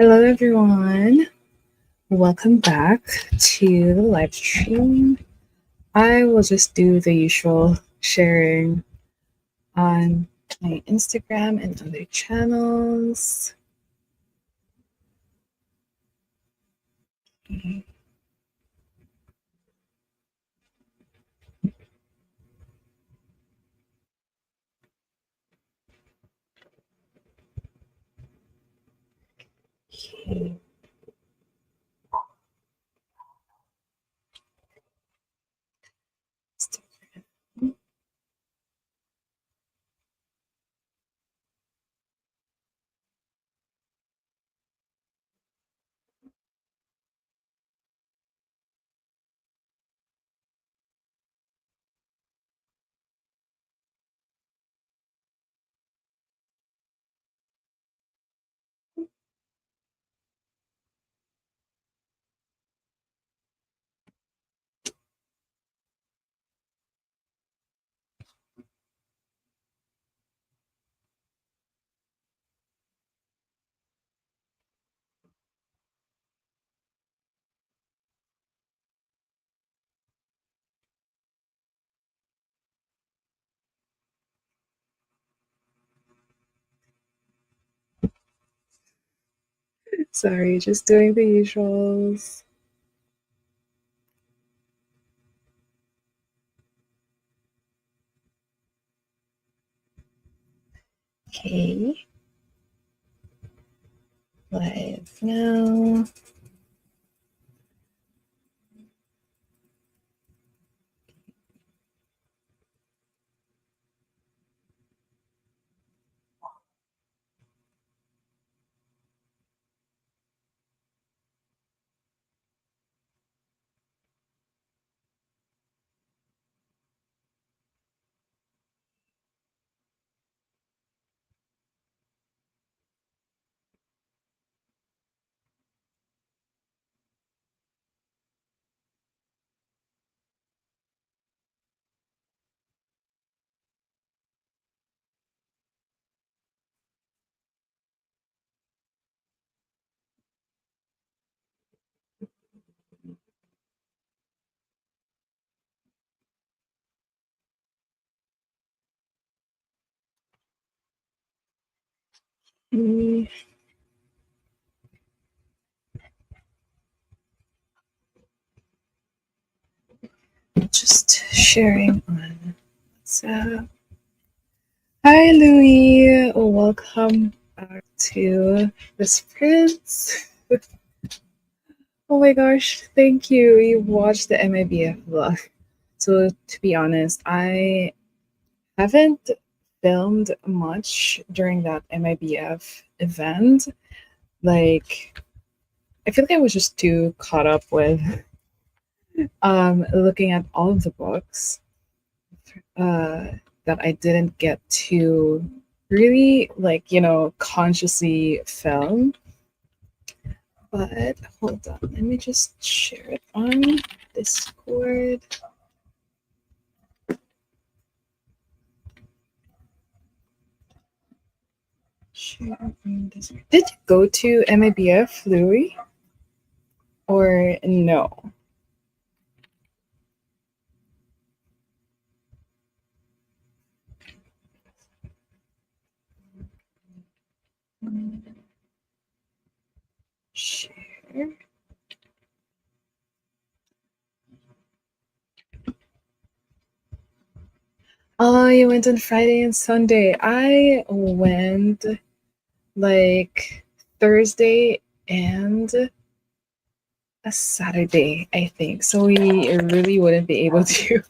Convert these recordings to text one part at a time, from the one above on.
Hello, everyone. Welcome back to the live stream. I will just do the usual sharing on my Instagram and other channels. Okay. Sorry, just doing the usuals. Okay. Live now. Just sharing on WhatsApp. Hi, Louis. Welcome back to the Sprints. Oh my gosh, thank you. You watched the MIBF vlog. So, to be honest, I haven't filmed much during that MIBF event. Like, I feel like I was just too caught up with looking at all of the books that I didn't get to really, consciously film. But hold on, let me just share it on Discord. Share on Discord. Did you go to MABF, Louis? Or no? Share. Oh, you went on Friday and Sunday. I went like Thursday and a Saturday, I think. So we really wouldn't be able to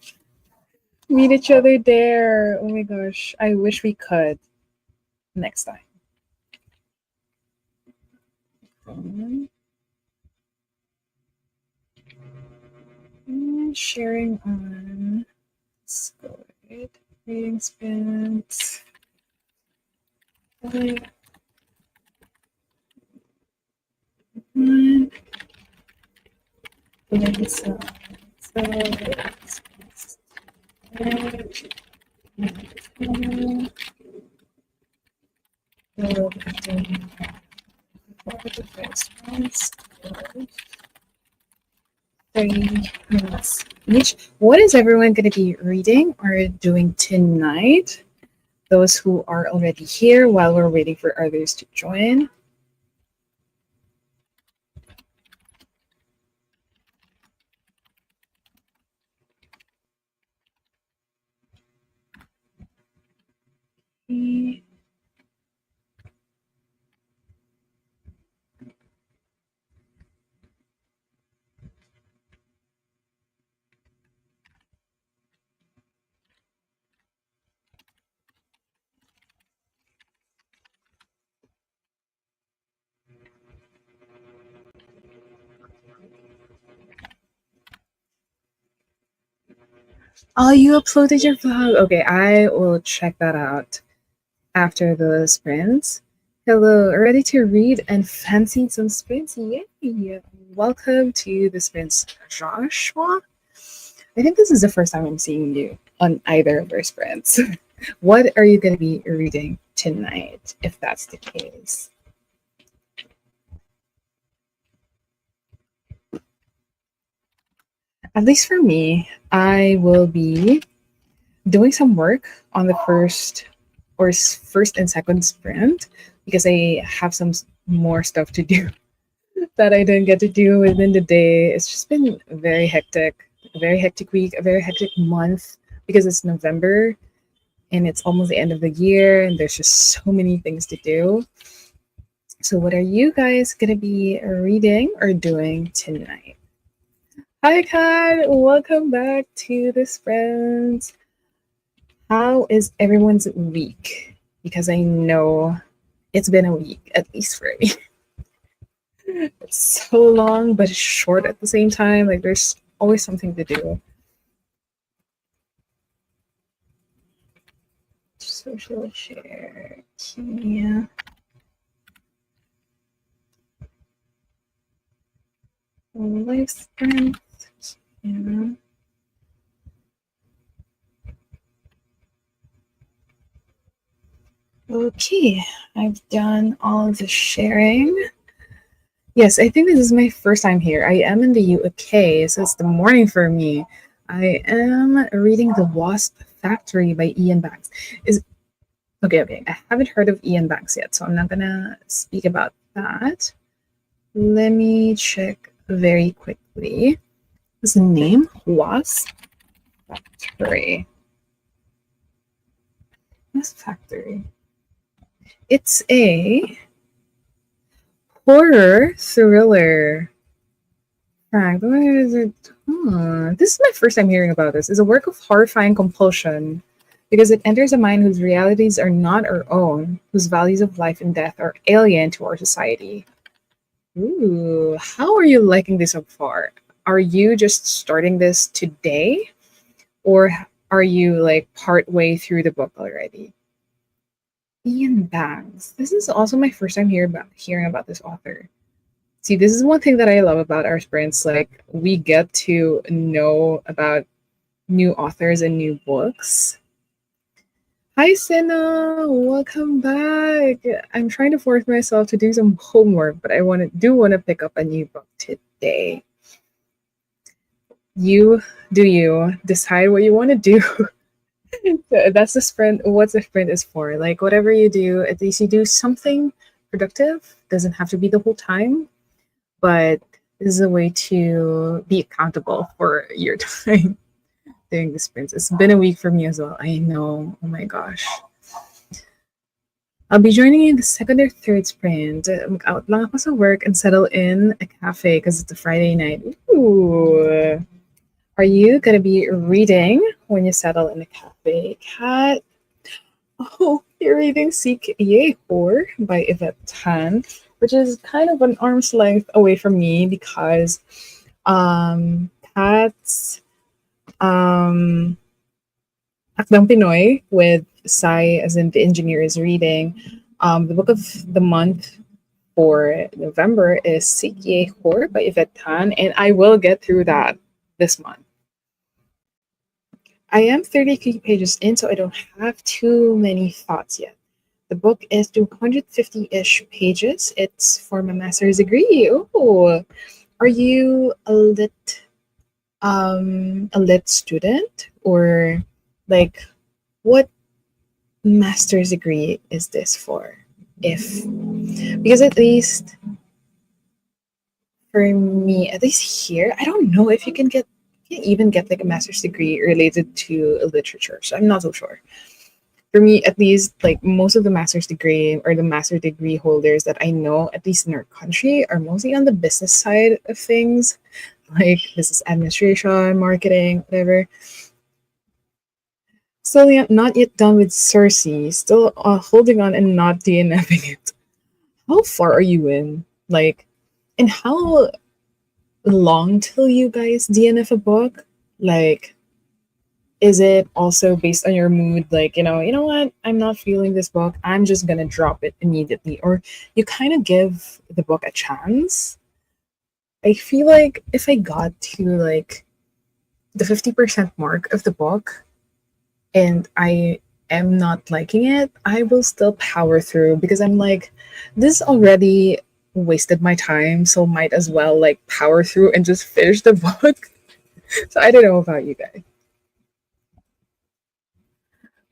meet each other there. Oh my gosh. I wish we could next time. Sharing on Discord. Reading spent. minutes each. What is everyone going to be reading or doing tonight? Those who are already here while we're waiting for others to join. Oh, you uploaded your vlog. Okay, I will check that out after the sprints. Hello, ready to read and fancy some sprints? Yay! Welcome to the sprints, Joshua. I think this is the first time I'm seeing you on either of our sprints. What are you going to be reading tonight, if that's the case? At least for me, I will be doing some work on the first and second sprint because I have some more stuff to do that I didn't get to do within the day. It's just been a very hectic week, a very hectic month because it's November and it's almost the end of the year and there's just so many things to do. So what are you guys going to be reading or doing tonight? Hi, Kat. Welcome back to the Friends. How is everyone's week? Because I know it's been a week, at least for me. It's so long, but it's short at the same time. Like, there's always something to do. Social share. Yeah. Life strength. Yeah. Okay, I've done all the sharing. Yes, I think this is my first time here. I am in the UK, so it's the morning for me. I am reading The Wasp Factory by Ian Banks. Okay. I haven't heard of Ian Banks yet, so I'm not gonna speak about that. Let me check very quickly. What's the name? Wasp Factory. Wasp Factory. It's a horror thriller. Frank, what is it? This is my first time hearing about this. It's a work of horrifying compulsion because it enters a mind whose realities are not our own, whose values of life and death are alien to our society. Ooh, how are you liking this so far? Are you just starting this today? Or are you like part way through the book already? Ian Banks. This is also my first time hearing about this author. See, this is one thing that I love about our sprints. Like, we get to know about new authors and new books. Hi, Senna. Welcome back. I'm trying to force myself to do some homework, but I want to pick up a new book today. You decide what you want to do. That's the sprint. What the sprint is for. Like, whatever you do, at least you do something productive. Doesn't have to be the whole time, but this is a way to be accountable for your time doing the sprints. It's been a week for me as well. I know. Oh my gosh. I'll be joining you in the second or third sprint. Mag-out lang ako sa work and settle in a cafe because it's a Friday night. Ooh. Are you going to be reading when you settle in a cafe, Kat? Oh, you're reading Seek Ye Whore by Yvette Tan, which is kind of an arm's length away from me because Kat's Akdang Pinoy with Sai, as in the engineer, is reading. The book of the month for November is Seek Ye Whore by Yvette Tan, and I will get through that this month. I am 33 pages in, so I don't have too many thoughts yet. The book is 250-ish pages. It's for my master's degree. Oh, are you a lit a lit student, or like what master's degree is this for? If because at least for me, at least here, I don't know if you can even get like a master's degree related to literature. So I'm not so sure. For me, at least, like most of the master's degree or the master degree holders that I know, at least in our country, are mostly on the business side of things, like business administration, marketing, whatever. Still not yet done with Cersei, still holding on and not DNFing it. How far are you in? Like, and how long till you guys DNF a book? Like, is it also based on your mood? Like, you know what? I'm not feeling this book. I'm just gonna drop it immediately. Or you kind of give the book a chance. I feel like if I got to like the 50% mark of the book and I am not liking it, I will still power through because I'm like, this already wasted my time, so might as well like power through and just finish the book. So I don't know about you guys.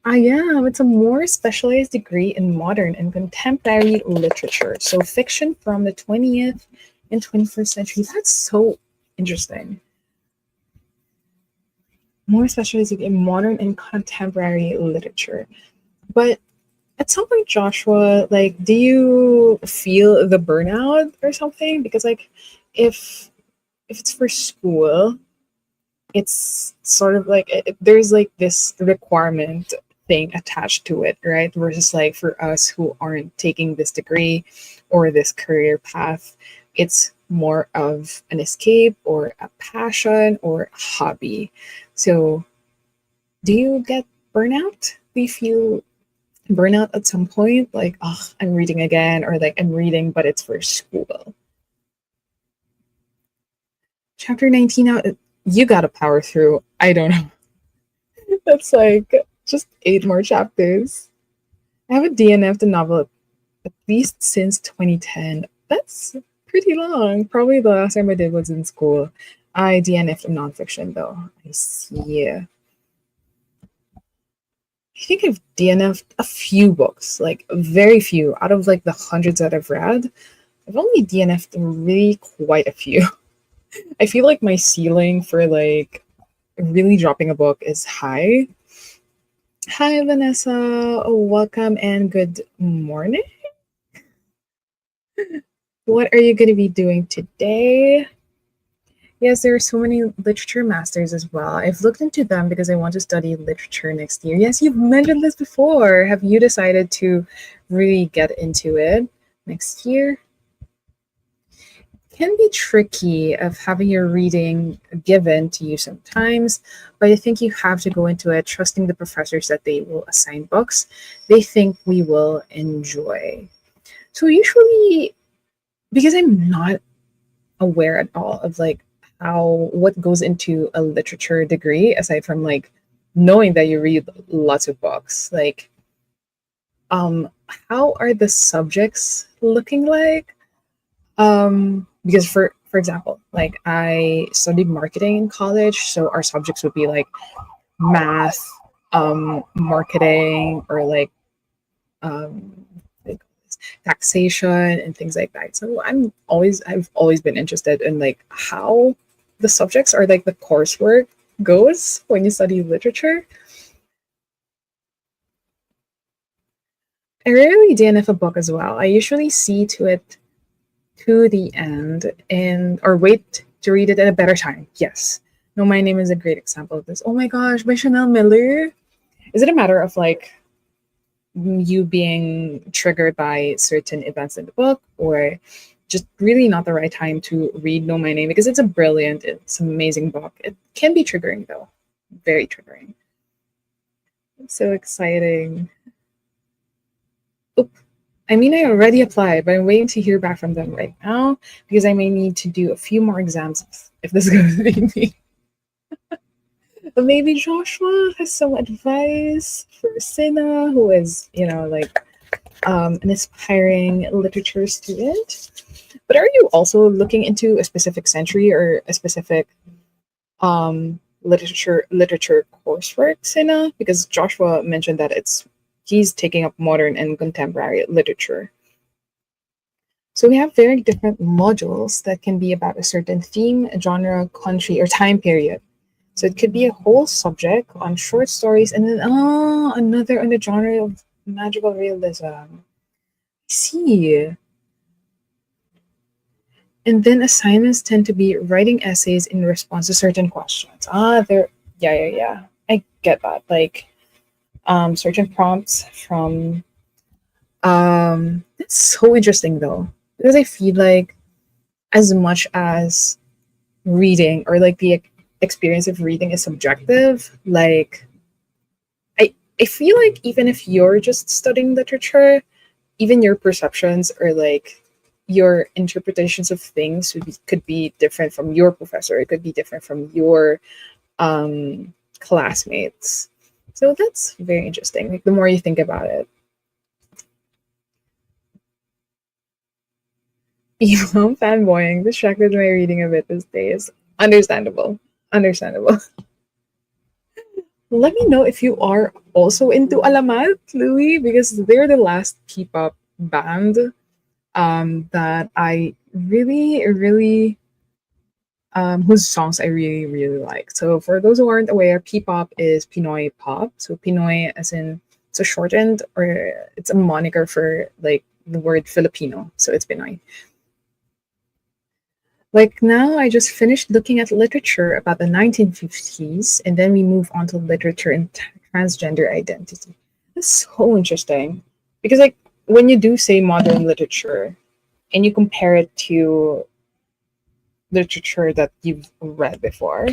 I am. It's a more specialized degree in modern and contemporary literature. So fiction from the 20th and 21st century. That's so interesting. More specialized in modern and contemporary literature. But at some point, Joshua, like, do you feel the burnout or something? Because like, if it's for school, it's sort of like there's like this requirement thing attached to it, right? Versus like for us who aren't taking this degree or this career path, it's more of an escape or a passion or a hobby. So, do you get burnout? Do you feel burnout at some point? Like, oh, I'm reading again, or like I'm reading, but it's for school. Chapter 19 out, you gotta power through. I don't know. That's like just 8 more chapters. I haven't DNF'd a novel at least since 2010. That's pretty long. Probably the last time I did was in school. I DNF'd a nonfiction though. I see. I think I've DNF'd a few books, like very few. Out of like the hundreds that I've read, I've only DNF'd really quite a few. I feel like my ceiling for like really dropping a book is high. Hi, Vanessa. Welcome and good morning. What are you going to be doing today? Yes, there are so many literature masters as well. I've looked into them because I want to study literature next year. Yes, you've mentioned this before. Have you decided to really get into it next year? Can be tricky of having your reading given to you sometimes, but I think you have to go into it trusting the professors that they will assign books they think we will enjoy. So usually, because I'm not aware at all of like how what goes into a literature degree aside from like knowing that you read lots of books, like how are the subjects looking like? Because for example, like I studied marketing in college, so our subjects would be like math, marketing, or um, like taxation and things like that. So I've always been interested in like how the subjects or like the coursework goes when you study literature. I rarely DNF a book as well. I usually see to it to the end and or wait to read it at a better time. Yes. No, My Name is a great example of this. Oh my gosh, by Chanel Miller. Is it a matter of like you being triggered by certain events in the book or just really not the right time to read Know My Name? Because it's an amazing book. It can be triggering though. Very triggering. So exciting. Oop. I mean, I already applied, but I'm waiting to hear back from them right now because I may need to do a few more exams if this goes to be me. But maybe Joshua has some advice for Sina, who is, like an aspiring literature student. But are you also looking into a specific century or a specific literature coursework, Sina, because Joshua mentioned that he's taking up modern and contemporary literature. So we have very different modules that can be about a certain theme, genre, country, or time period. So it could be a whole subject on short stories, and then another on the genre of magical realism. See. And then assignments tend to be writing essays in response to certain questions. There, yeah. I get that. Like, certain prompts from, it's so interesting though, because I feel like as much as reading or like the experience of reading is subjective, like, I feel like even if you're just studying literature, even your perceptions or like your interpretations of things could be different from your professor. It could be different from your classmates. So that's very interesting. Like the more you think about it. Even I'm fanboying, distracted by reading a bit these days. Understandable. Understandable. Let me know if you are also into Alamat, Louis, because they're the last K-pop band that I really whose songs I really like. So for those who aren't aware, P-pop is Pinoy pop. So Pinoy as in it's a shortened or it's a moniker for like the word Filipino. So it's Pinoy. Like now I just finished looking at literature about the 1950s and then we move on to literature and transgender identity. That's so interesting. Because like when you do say modern literature and you compare it to literature that you've read before,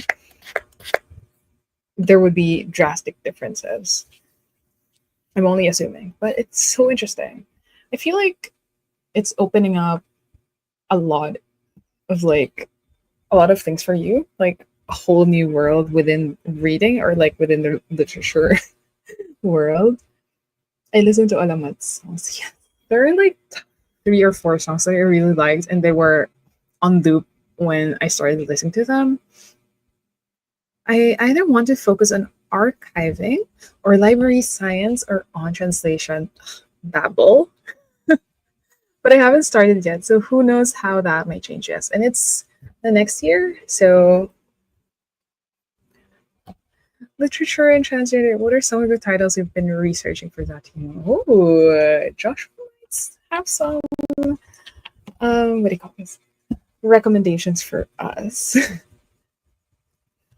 there would be drastic differences. I'm only assuming, but it's so interesting. I feel like it's opening up a lot of like a lot of things for you, like a whole new world within reading or like within the literature world. I listened to Alamat's songs. Yeah. There are like 3 or 4 songs that I really liked, and they were on loop when I started listening to them. I either want to focus on archiving or library science or on translation. Babble. But I haven't started yet, so who knows how that might change. Yes, and it's the next year. So literature and transgender. What are some of the titles you've been researching for that team? Oh, Josh might have some what do you call this? Recommendations for us.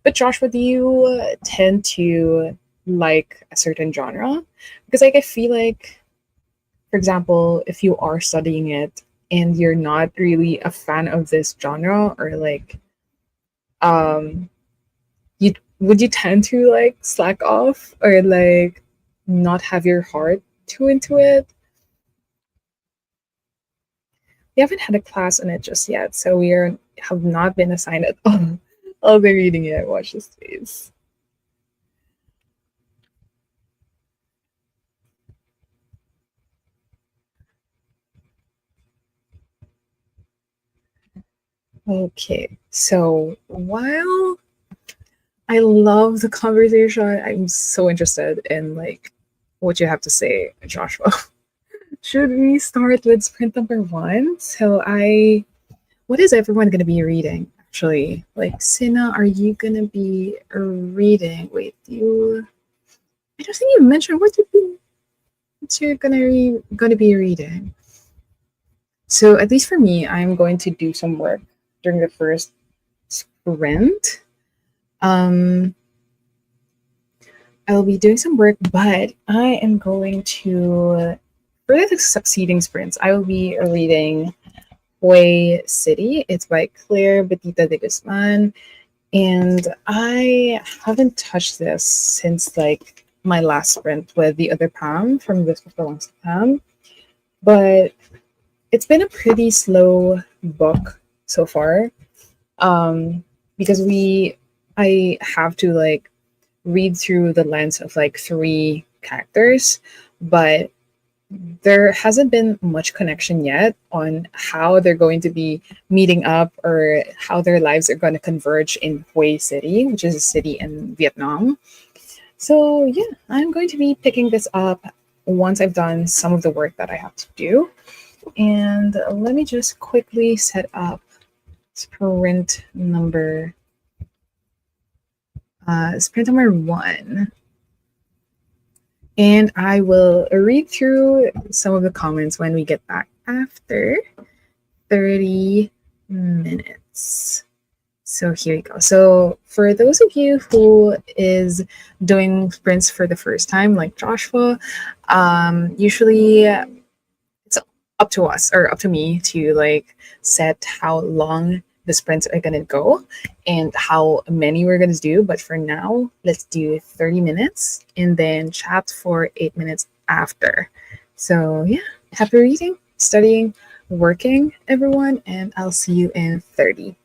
But Joshua, do you tend to like a certain genre? Because like I feel like, for example, if you are studying it and you're not really a fan of this genre, or like, um, you would you tend to like slack off or like not have your heart too into it? We haven't had a class on it just yet, so have not been assigned at all. I'll be reading it. Watch this space. Okay, so while I love the conversation, I'm so interested in like what you have to say, Joshua. Should we start with sprint number one? What is everyone going to be reading? Actually, like Sina, are you going to be reading? Wait, I don't think you mentioned what you're gonna be reading. So at least for me, I'm going to do some work during the first sprint. I'll be doing some work, but I am going to for the succeeding sprints. I will be reading Way City. It's by Claire Betita de Guzman, and I haven't touched this since like my last sprint with the other Pam from this belongs to Pam, but it's been a pretty slow book so far, because I have to like read through the lens of like 3 characters, but there hasn't been much connection yet on how they're going to be meeting up or how their lives are going to converge in Hue City, which is a city in Vietnam. So, yeah, I'm going to be picking this up once I've done some of the work that I have to do. And let me just quickly set up sprint number 1. And I will read through some of the comments when we get back after 30 minutes. So here we go. So for those of you who is doing sprints for the first time, like Joshua, usually it's up to us or up to me to like set how long the sprints are gonna go and how many we're gonna do. But for now, let's do 30 minutes and then chat for 8 minutes after. So yeah, happy reading, studying, working, everyone, and I'll see you in 30.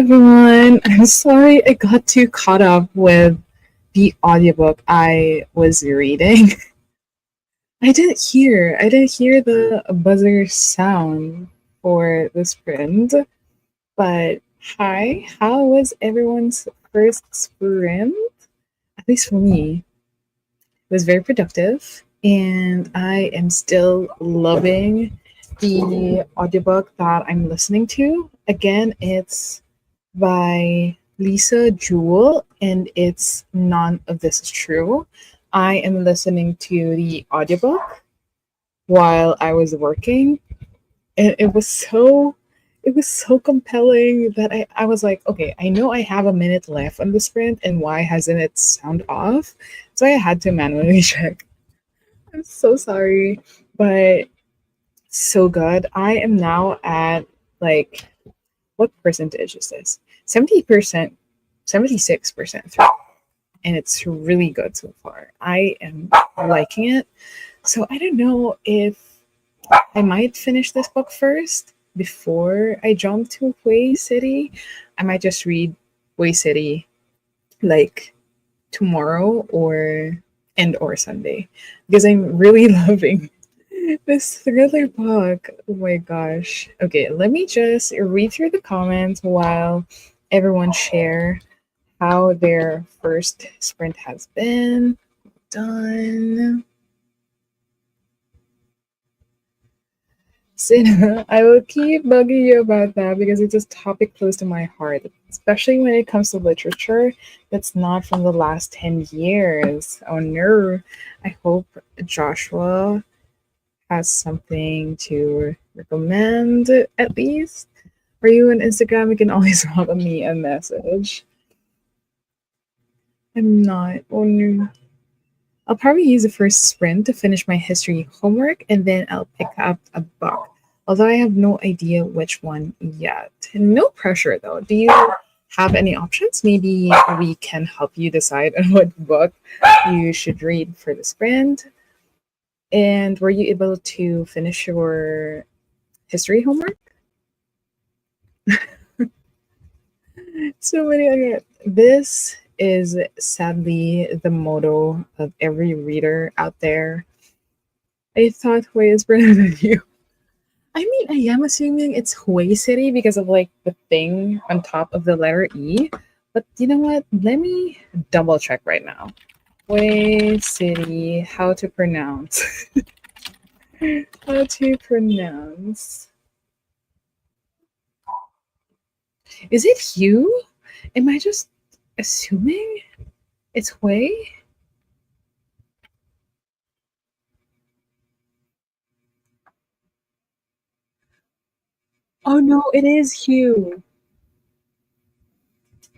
everyone. I'm sorry I got too caught up with the audiobook I was reading. I didn't hear the buzzer sound for the sprint. But hi, how was everyone's first sprint? At least for me, it was very productive, and I am still loving the audiobook that I'm listening to. Again, it's by Lisa Jewell, and it's None of This is True. I am listening to the audiobook while I was working, and it was so compelling that I was like, okay, I know I have a minute left on the sprint, and why hasn't it sound off? So I had to manually check. I'm so sorry, but so good. I am now at like, what percentage is this? 70%, 76% through, and it's really good so far. I am liking it. So I don't know if I might finish this book first before I jump to Way City. I might just read Way City like tomorrow or Sunday, because I'm really loving this thriller book. Oh my gosh. Okay, let me just read through the comments while everyone share how their first sprint has been done. Cinema, I will keep bugging you about that because it's a topic close to my heart, especially when it comes to literature that's not from the last 10 years. Oh no. I hope Joshua has something to recommend at least. For you on Instagram, you can always drop me a message. I'm not. Oh no. I'll probably use the first sprint to finish my history homework, and then I'll pick up a book. Although I have no idea which one yet. No pressure though. Do you have any options? Maybe we can help you decide on what book you should read for the sprint. And were you able to finish your history homework? So many. Okay. This is sadly the motto of every reader out there. I thought Hue is better than you. I mean, I am assuming it's Hue City because of like the thing on top of the letter E. But you know what? Let me double check right now. Hue City, how to pronounce. How to pronounce. Is it Hugh? Am I just assuming it's Hue? Oh no, it is Hugh.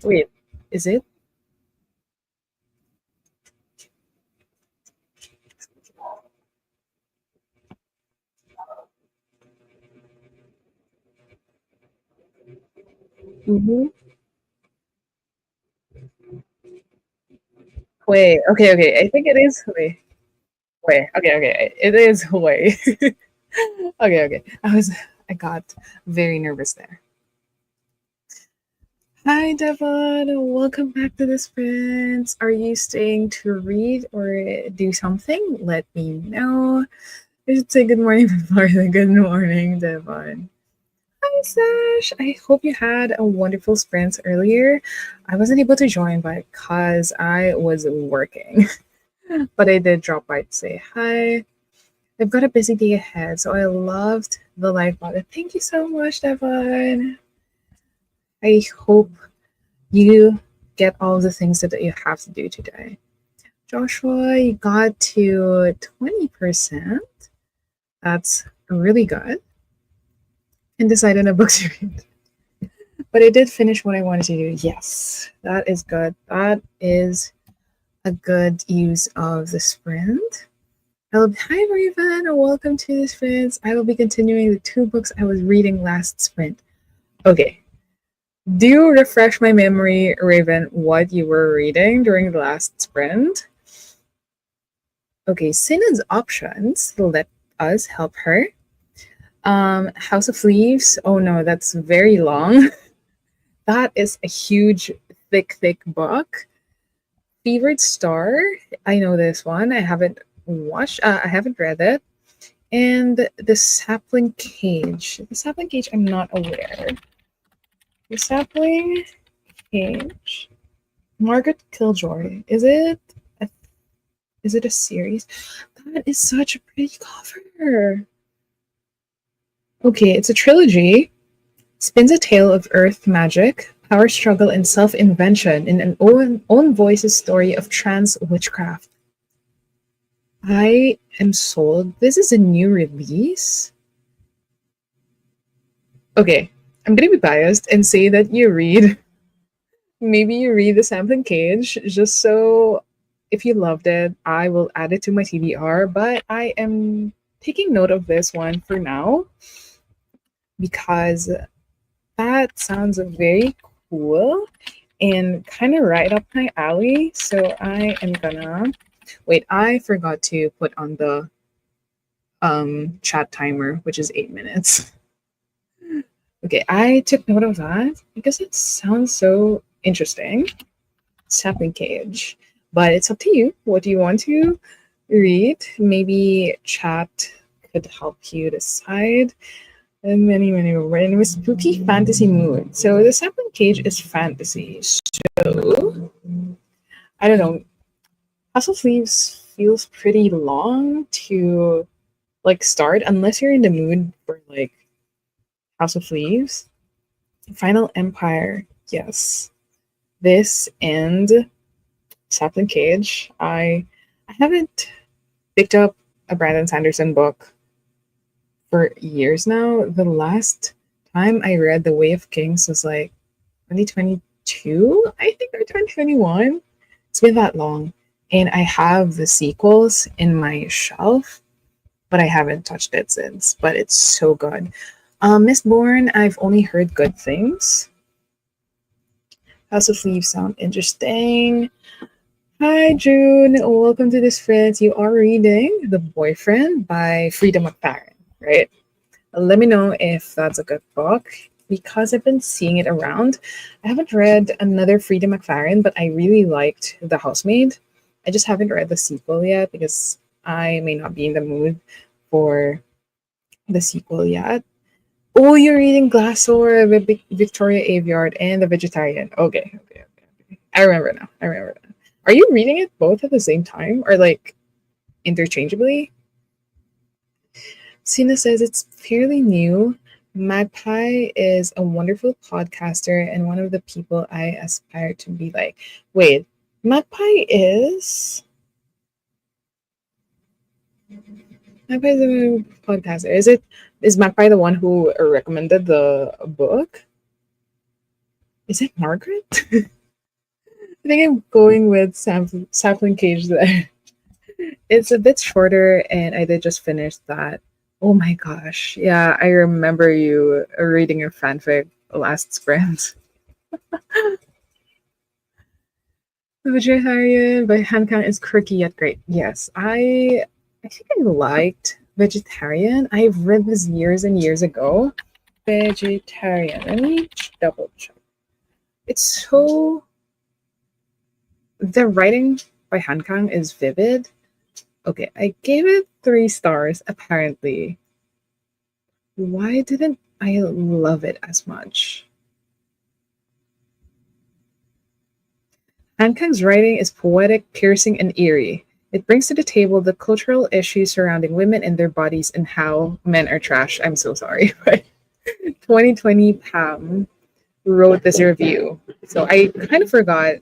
Wait, is it? Mm-hmm. Hue. Okay, okay. I think it is Hue. Hue. Okay, okay. It is Hue. Okay, okay. I got very nervous there. Hi, Devon. Welcome back to the Sprints. Are you staying to read or do something? Let me know. I should say good morning before the good morning, Devon. Hi, Sash. I hope you had a wonderful sprint earlier. I wasn't able to join because I was working, but I did drop by to say hi. I've got a busy day ahead, so I loved the live pod. Thank you so much, Devon. I hope you get all the things that you have to do today. Joshua, you got to 20%. That's really good. And decided on a book to read. But I did finish what I wanted to do. Yes, that is good. That is a good use of the sprint. Hi, Raven. Welcome to the sprint. I will be continuing the 2 books I was reading last sprint. Okay. Do refresh my memory, Raven, what you were reading during the last sprint. Okay, Sinan's options. Let us help her. House of Leaves. Oh no, that's very long. That is a huge, thick book. Fevered Star. I know this one. I haven't watched. I haven't read it. And the Sapling Cage. The Sapling Cage. I'm not aware. The Sapling Cage. Margaret Killjoy. A, is it a series? That is such a pretty cover. Okay, it's a trilogy. Spins a tale of earth magic, power struggle, and self-invention in an own voice's story of trans witchcraft. I am sold. This is a new release. Okay, I'm gonna be biased and say that maybe you read The Sampling Cage, just so if you loved it, I will add it to my TBR, but I am taking note of this one for now because that sounds very cool and kind of right up my alley. So I am gonna wait. I forgot to put on the chat timer, which is 8 minutes. Okay, I took note of that because it sounds so interesting. Sapling Cage, but it's up to you. What do you want to read? Maybe chat could help you decide. And many more. And it was spooky fantasy mood. So the Sapling Cage is fantasy. So I don't know. House of Leaves feels pretty long to like start unless you're in the mood for like House of Leaves. Final Empire, yes. This and Sapling Cage. I haven't picked up a Brandon Sanderson book for years now. The last time I read The Way of Kings was like 2022, I think, or 2021. It's been that long. And I have the sequels in my shelf, but I haven't touched it since. But it's so good. Mistborn, I've only heard good things. House of Leaves sound interesting. Hi, June. Welcome to this, friends. You are reading The Boyfriend by Frida McFarren, right? Let me know if that's a good book because I've been seeing it around. I haven't read another Frida McFarren, but I really liked The Housemaid. I just haven't read the sequel yet because I may not be in the mood for the sequel yet. Oh, you're reading Glassdoor, Victoria Aveyard, and The Vegetarian. Okay. I remember now. Are you reading it both at the same time or like interchangeably? Sina says it's fairly new. Magpie is a wonderful podcaster and one of the people I aspire to be like. Wait, Magpie is a podcaster. Is Magpie the one who recommended the book? Is it Margaret? I think I'm going with Sapling Cage there. It's a bit shorter, and I did just finish that. Oh my gosh. Yeah, I remember you reading your fanfic last sprint. The Vegetarian by Hankan is quirky yet great. Yes, I think I liked Vegetarian. I've read this years and years ago. Vegetarian. Let me double check. It's so the writing by Hankang is vivid. Okay, I gave it 3 stars, apparently. Why didn't I love it as much? Hankang's writing is poetic, piercing, and eerie. It brings to the table the cultural issues surrounding women and their bodies and how men are trash. I'm so sorry, but 2020 Pam wrote this review. So I kind of forgot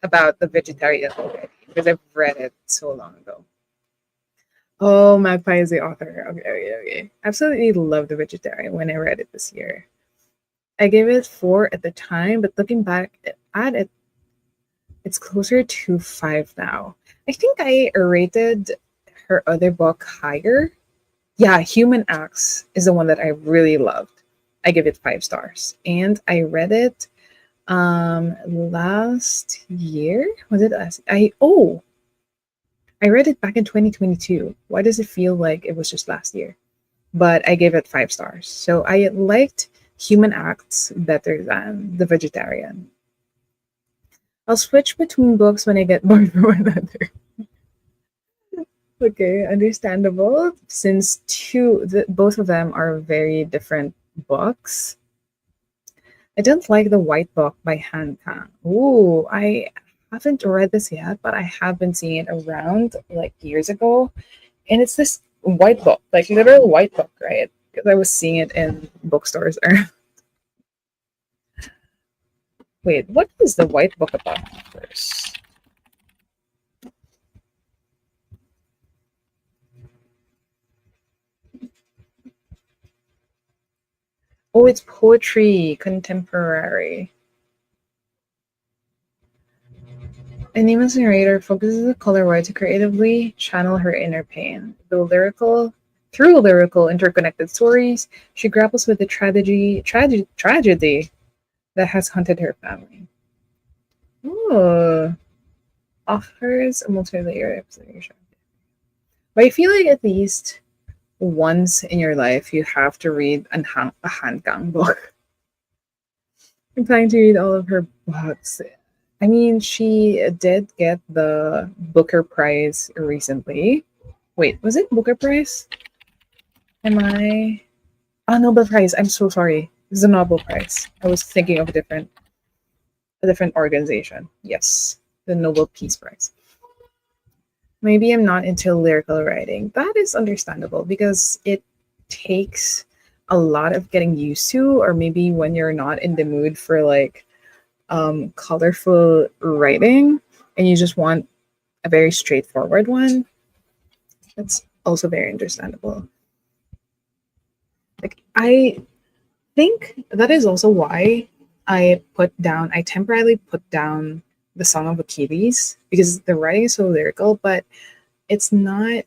about The Vegetarian already because I've read it so long ago. Oh, Magpie is the author. Okay. Absolutely love The Vegetarian when I read it this year. I gave it 4 at the time, but looking back at it, it's closer to 5 now. I think I rated her other book higher. Yeah, Human Acts is the one that I really loved. I give it 5 stars. And I read it last year. Was it last? I read it back in 2022. Why does it feel like it was just last year? But I gave it 5 stars. So I liked human acts better than the vegetarian. I'll switch between books when I get bored from another. Okay, understandable. Since both of them are very different books. I didn't like the White Book by Han Kang. Ooh, I haven't read this yet, but I have been seeing it around like years ago. And it's this white book, like literal white book, right? Because I was seeing it in bookstores. Wait, what is the white book about first? Oh, it's poetry, contemporary. Anima's narrator focuses the color to creatively channel her inner pain. Through lyrical, interconnected stories, she grapples with the tragedy that has haunted her family. Ooh, offers a multi-layer explanation. But I feel like at least once in your life, you have to read a Han Kang book. I'm planning to read all of her books. I mean, she did get the Booker Prize recently. Wait, was it Booker Prize? Am I? Oh, Nobel Prize. I'm so sorry. It's the Nobel Prize. I was thinking of a different organization. Yes, the Nobel Peace Prize. Maybe I'm not into lyrical writing. That is understandable because it takes a lot of getting used to, or maybe when you're not in the mood for like colorful writing and you just want a very straightforward one, that's also very understandable. Like, I think that is also why I temporarily put down the Song of Achilles because the writing is so lyrical, but it's not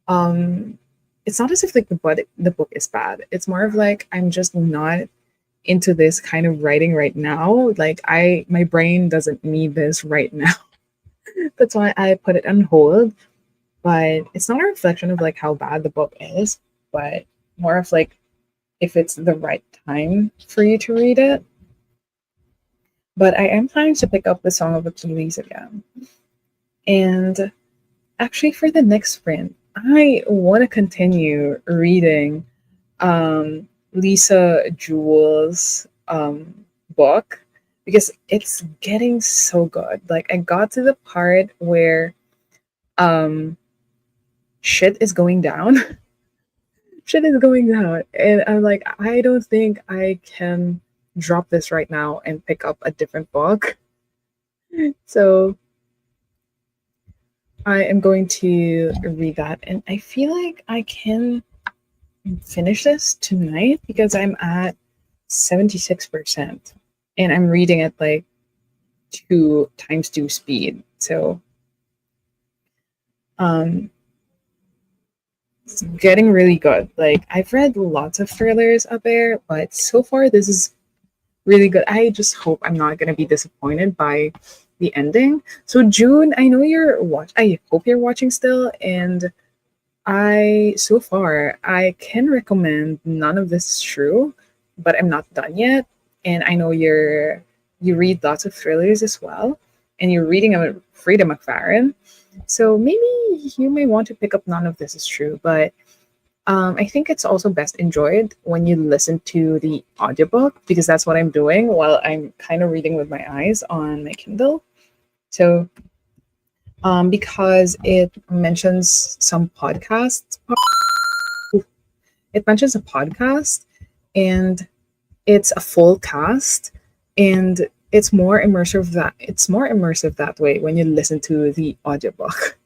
um it's not as if like the book is bad. It's more of like I'm just not into this kind of writing right now. Like my brain doesn't need this right now. That's why I put it on hold. But it's not a reflection of like how bad the book is, but more of like if it's the right time for you to read it. But I am planning to pick up the Song of Achilles again. And actually, for the next sprint, I want to continue reading Lisa Jewell's book because it's getting so good. Like, I got to the part where um, shit is going down. Shit is going down. And I'm like, I don't think I can drop this right now and pick up a different book. So I am going to read that. And I feel like I can finish this tonight because I'm at 76% and I'm reading at like 2 times 2 speed. So um it's getting really good. Like I've read lots of thrillers up there, but so far this is really good. I just hope I'm not gonna be disappointed by the ending. So June, I know I hope you're watching still, and so far I can recommend None of This Is True, but I'm not done yet. And I know you read lots of thrillers as well, and you're reading a Frida McFarren. So maybe you may want to pick up None of This Is True, but I think it's also best enjoyed when you listen to the audiobook because that's what I'm doing while I'm kind of reading with my eyes on my Kindle. So because it mentions a podcast and it's a full cast and it's more immersive that way when you listen to the audiobook.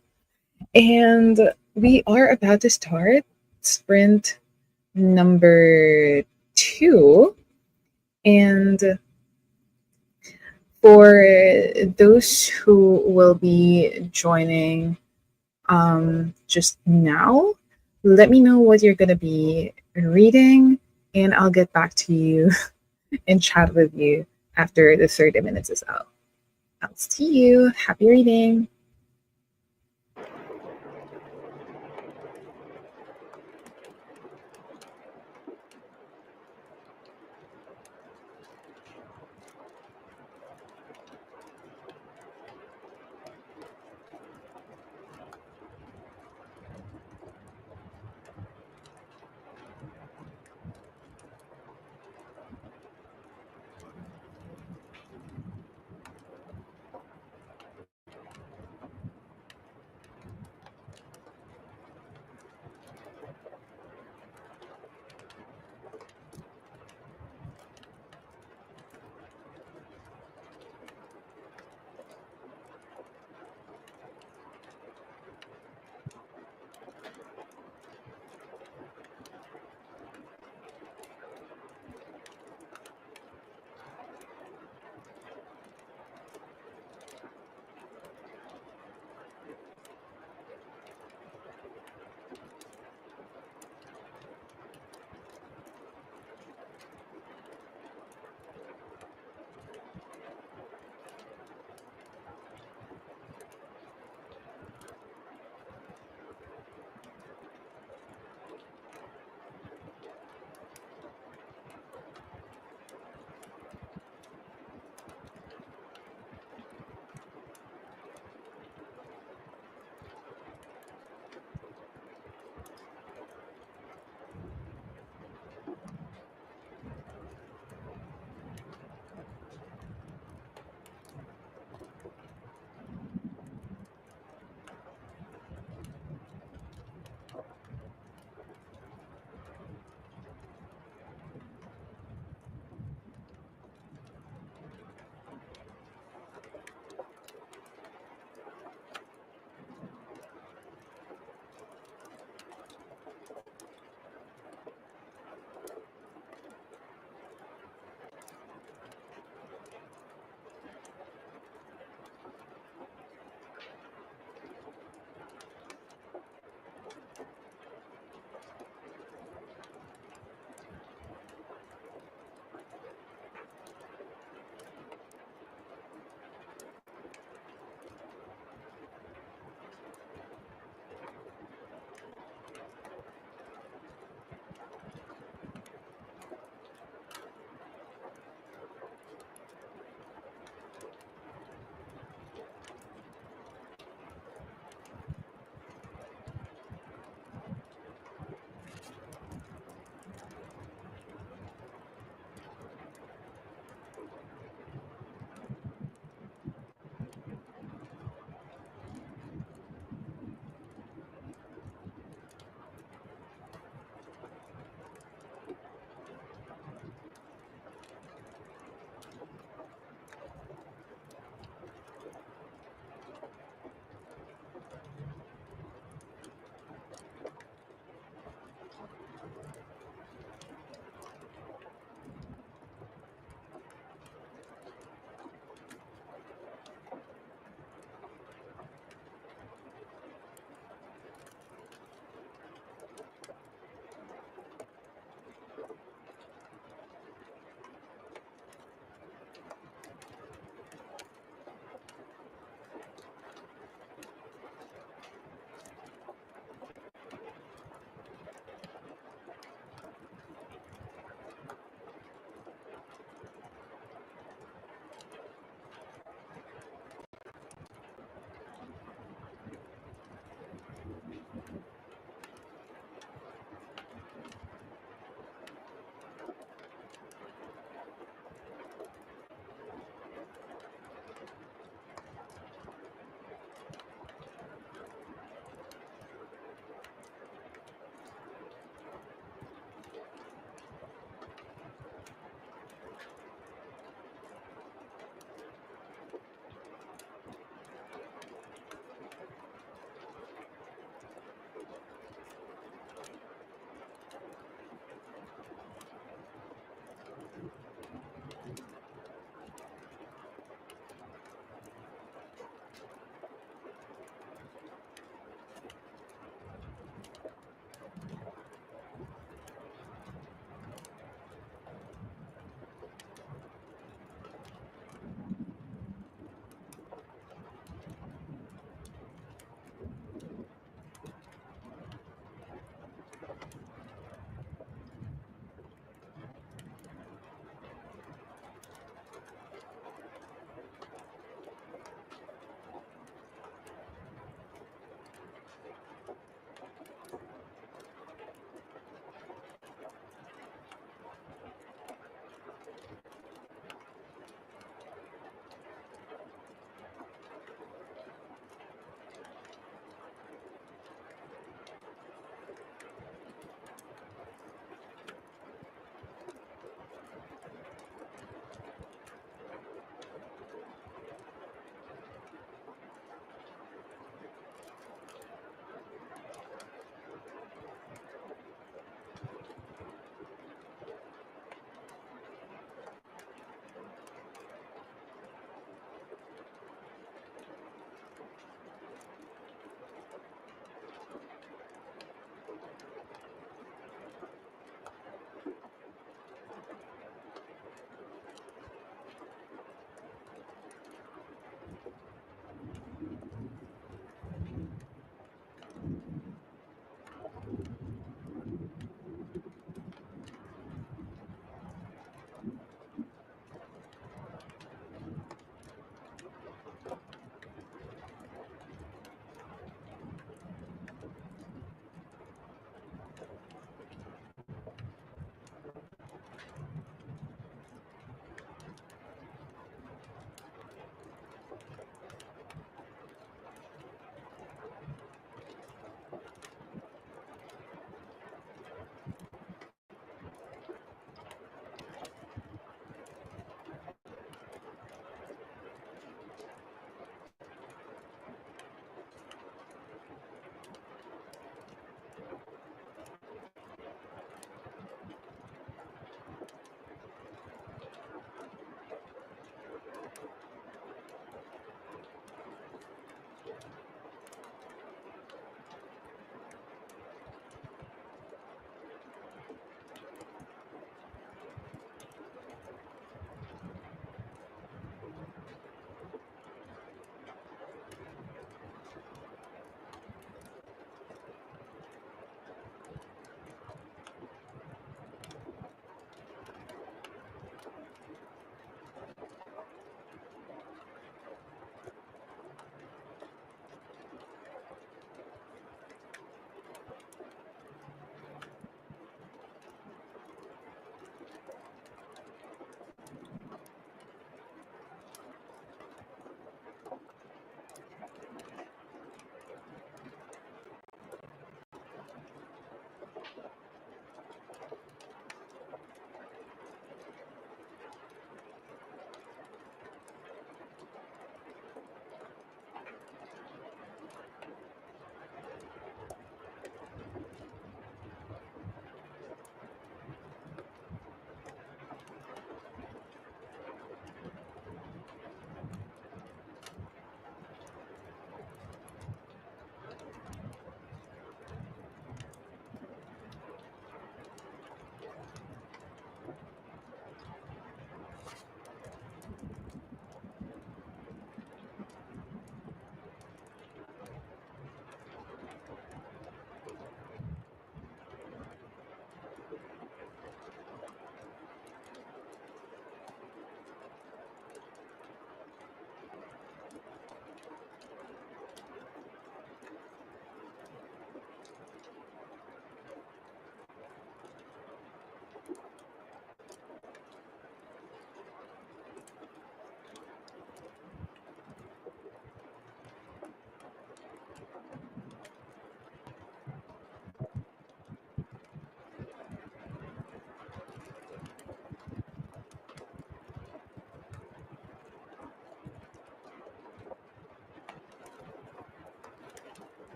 And we are about to start sprint number 2. And for those who will be joining just now, let me know what you're going to be reading, and I'll get back to you and chat with you after the 30 minutes is out. I'll see you. Happy reading.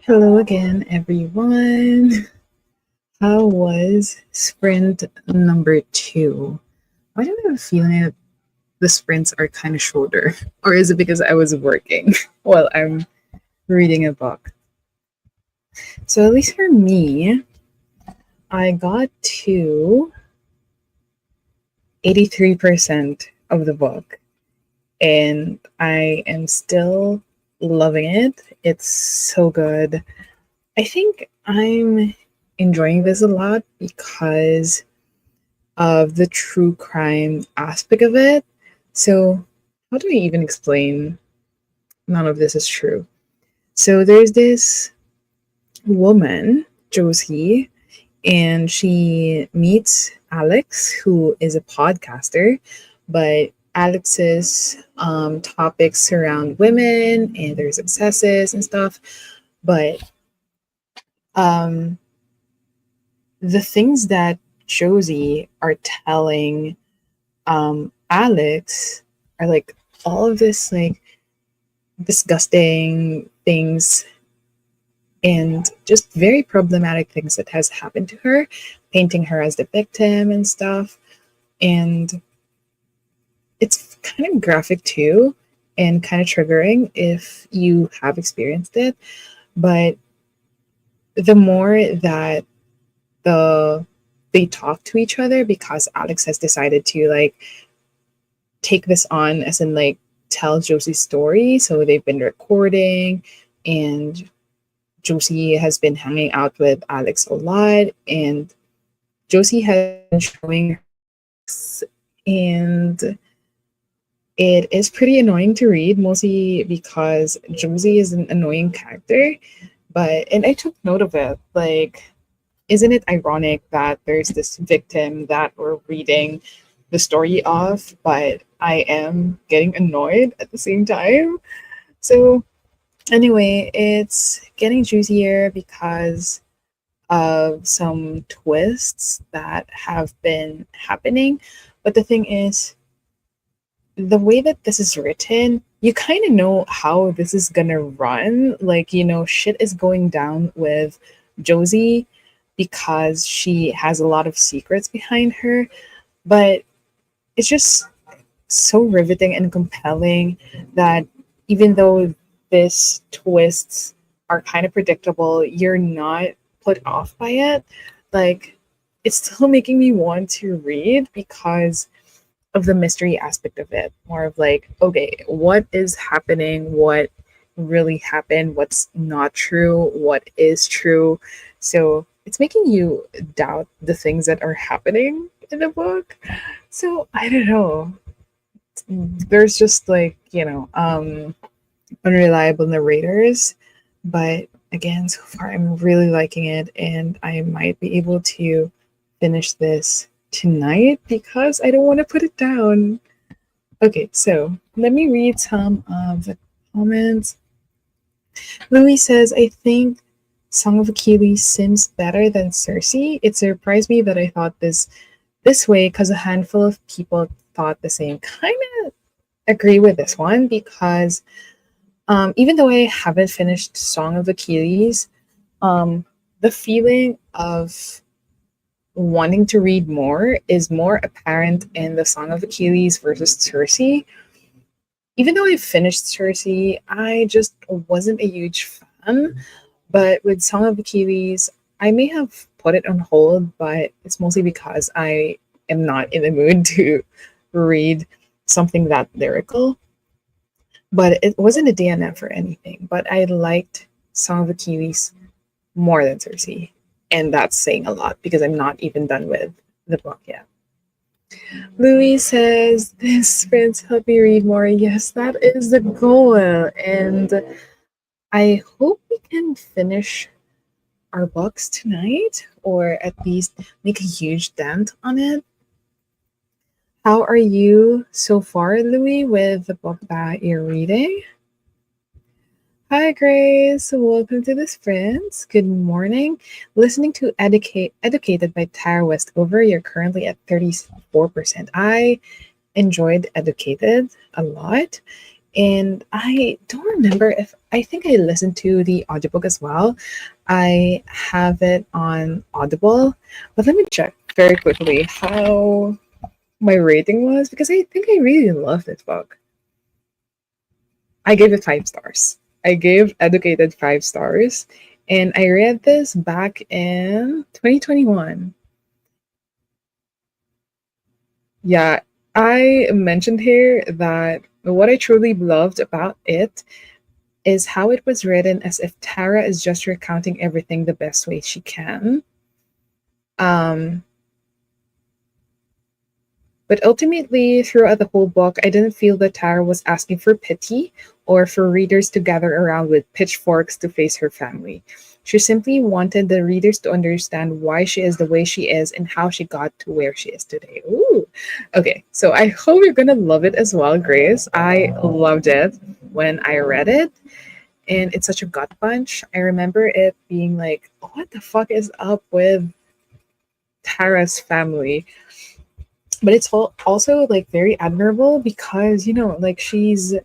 Hello again, everyone. How was sprint number 2? Why do I have a feeling that the sprints are kind of shorter? Or is it because I was working while I'm reading a book? So, at least for me, I got to 83% of the book, and I am still loving it. It's so good. I think I'm enjoying this a lot because of the true crime aspect of it. So, how do I even explain none of this is true? So, there's this woman, Josie, and she meets Alex, who is a podcaster, but Alex's topics surround women and their successes and stuff. But um, the things that Josie are telling Alex are like all of this like disgusting things and just very problematic things that has happened to her, painting her as the victim and stuff. And it's kind of graphic too and kind of triggering if you have experienced it. But the more that the they talk to each other, because Alex has decided to like take this on as in like tell Josie's story. So they've been recording and Josie has been hanging out with Alex a lot and Josie has been showing us, and it is pretty annoying to read, mostly because Josie is an annoying character. But and I took note of it. Like, isn't it ironic that there's this victim that we're reading the story of, but I am getting annoyed at the same time? So anyway, it's getting juicier because of some twists that have been happening. But the thing is, the way that this is written, you kind of know how this is gonna run. Like, shit is going down with Josie because she has a lot of secrets behind her. But it's just so riveting and compelling that even though these twists are kind of predictable, you're not put off by it. Like, it's still making me want to read because of the mystery aspect of it. More of like, okay, what is happening? What really happened? What's not true? What is true? So it's making you doubt the things that are happening in the book. So I don't know. There's just like, unreliable narrators. But again, so far I'm really liking it and I might be able to finish this tonight because I don't want to put it down. Okay, so let me read some of the comments. Louis says, I think Song of Achilles seems better than Circe. It surprised me that I thought this way because a handful of people thought the same. Kind of agree with this one because even though I haven't finished Song of Achilles, the feeling of wanting to read more is more apparent in the Song of Achilles versus Circe. Even though I finished Circe, I just wasn't a huge fan. But with Song of Achilles, I may have put it on hold, but it's mostly because I am not in the mood to read something that lyrical. But it wasn't a DNF or anything. But I liked Song of Achilles more than Circe. And that's saying a lot because I'm not even done with the book yet. Louis says, this sprints help me read more. Yes, that is the goal. And I hope we can finish our books tonight or at least make a huge dent on it. How are you so far, Louis, with the book that you're reading? Hi, Grace. Welcome to the Sprints. Good morning. Listening to Educated by Tara Westover. You're currently at 34%. I enjoyed Educated a lot. And I don't remember if I think I listened to the audiobook as well. I have it on Audible, but let me check very quickly how my rating was because I think I really love this book. I gave it 5 stars. I gave Educated 5 stars, and I read this back in 2021. Yeah, I mentioned here that what I truly loved about it is how it was written as if Tara is just recounting everything the best way she can. Um, but ultimately, throughout the whole book, I didn't feel that Tara was asking for pity or for readers to gather around with pitchforks to face her family. She simply wanted the readers to understand why she is the way she is and how she got to where she is today. Ooh. Okay, so I hope you're gonna love it as well, Grace. I loved it when I read it, and it's such a gut punch. I remember it being like, what the fuck is up with Tara's family? But it's also like very admirable because like she's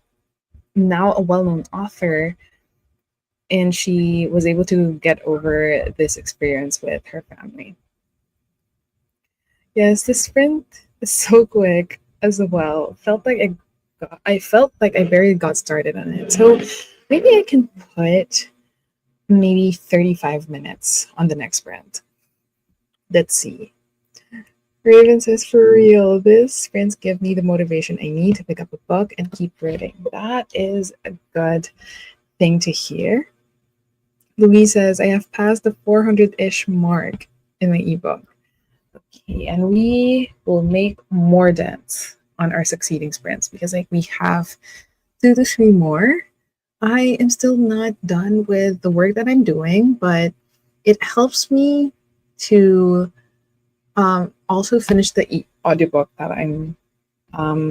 now a well-known author, and she was able to get over this experience with her family. Yes, the sprint is so quick as well. I felt like I barely got started on it. So maybe I can put maybe 35 minutes on the next sprint. Let's see. Raven says, for real, this sprints give me the motivation I need to pick up a book and keep reading. That is a good thing to hear. Louise says, I have passed the 400-ish mark in my ebook. Okay, and we will make more dents on our succeeding sprints because like we have 2 to 3 more. I am still not done with the work that I'm doing, but it helps me to also finish the audiobook that I'm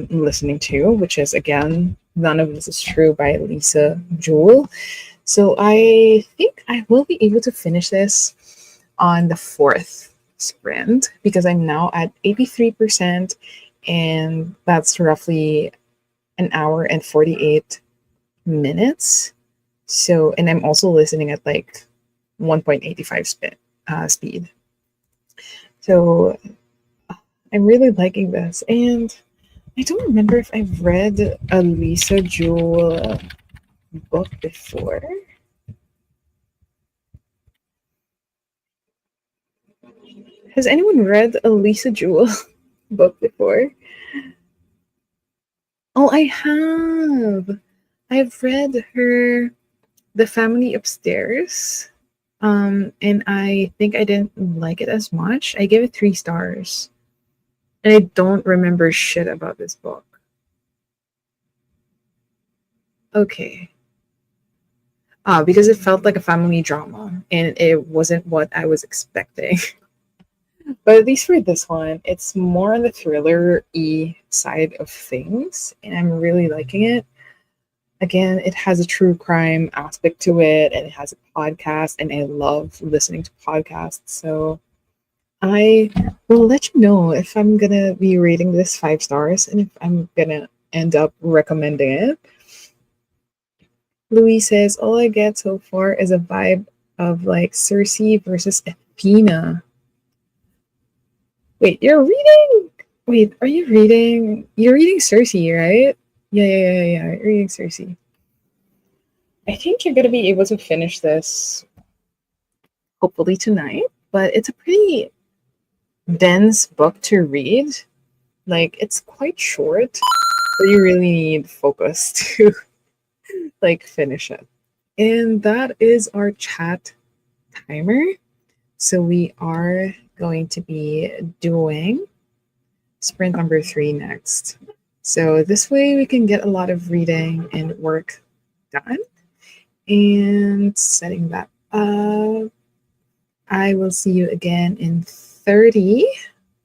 listening to, which is again None of This Is True by Lisa Jewell. So I think I will be able to finish this on the fourth sprint because I'm now at 83%, and that's roughly an hour and 48 minutes. So, and I'm also listening at like 1.85 speed. So I'm really liking this. And I don't remember if I've read a Lisa Jewell book before. Has anyone read a Lisa Jewell book before? Oh, I have. I've read her The Family Upstairs. And I think I didn't like it as much. I gave it 3 stars. And I don't remember shit about this book. Okay. Because it felt like a family drama and it wasn't what I was expecting. But at least for this one, it's more on the thriller-y side of things, and I'm really liking it. Again, it has a true crime aspect to it, and it has a podcast, and I love listening to podcasts. So I will let you know if I'm gonna be rating this 5 stars and if I'm gonna end up recommending it. Louis says, all I get so far is a vibe of like Cersei versus Athena. Wait, you're reading? Wait, are you reading? You're reading Cersei, right? Yeah. You're reading Cersei. I think you're gonna be able to finish this hopefully tonight, but it's a pretty dense book to read. Like it's quite short, so you really need focus to like finish it. And that is our chat timer. So we are going to be doing sprint number 3 next. So this way we can get a lot of reading and work done. And setting that up, I will see you again in 30.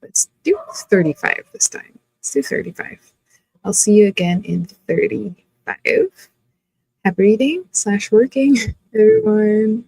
Let's do 35 this time. Let's do 35. I'll see you again in 35. Happy reading / working, everyone.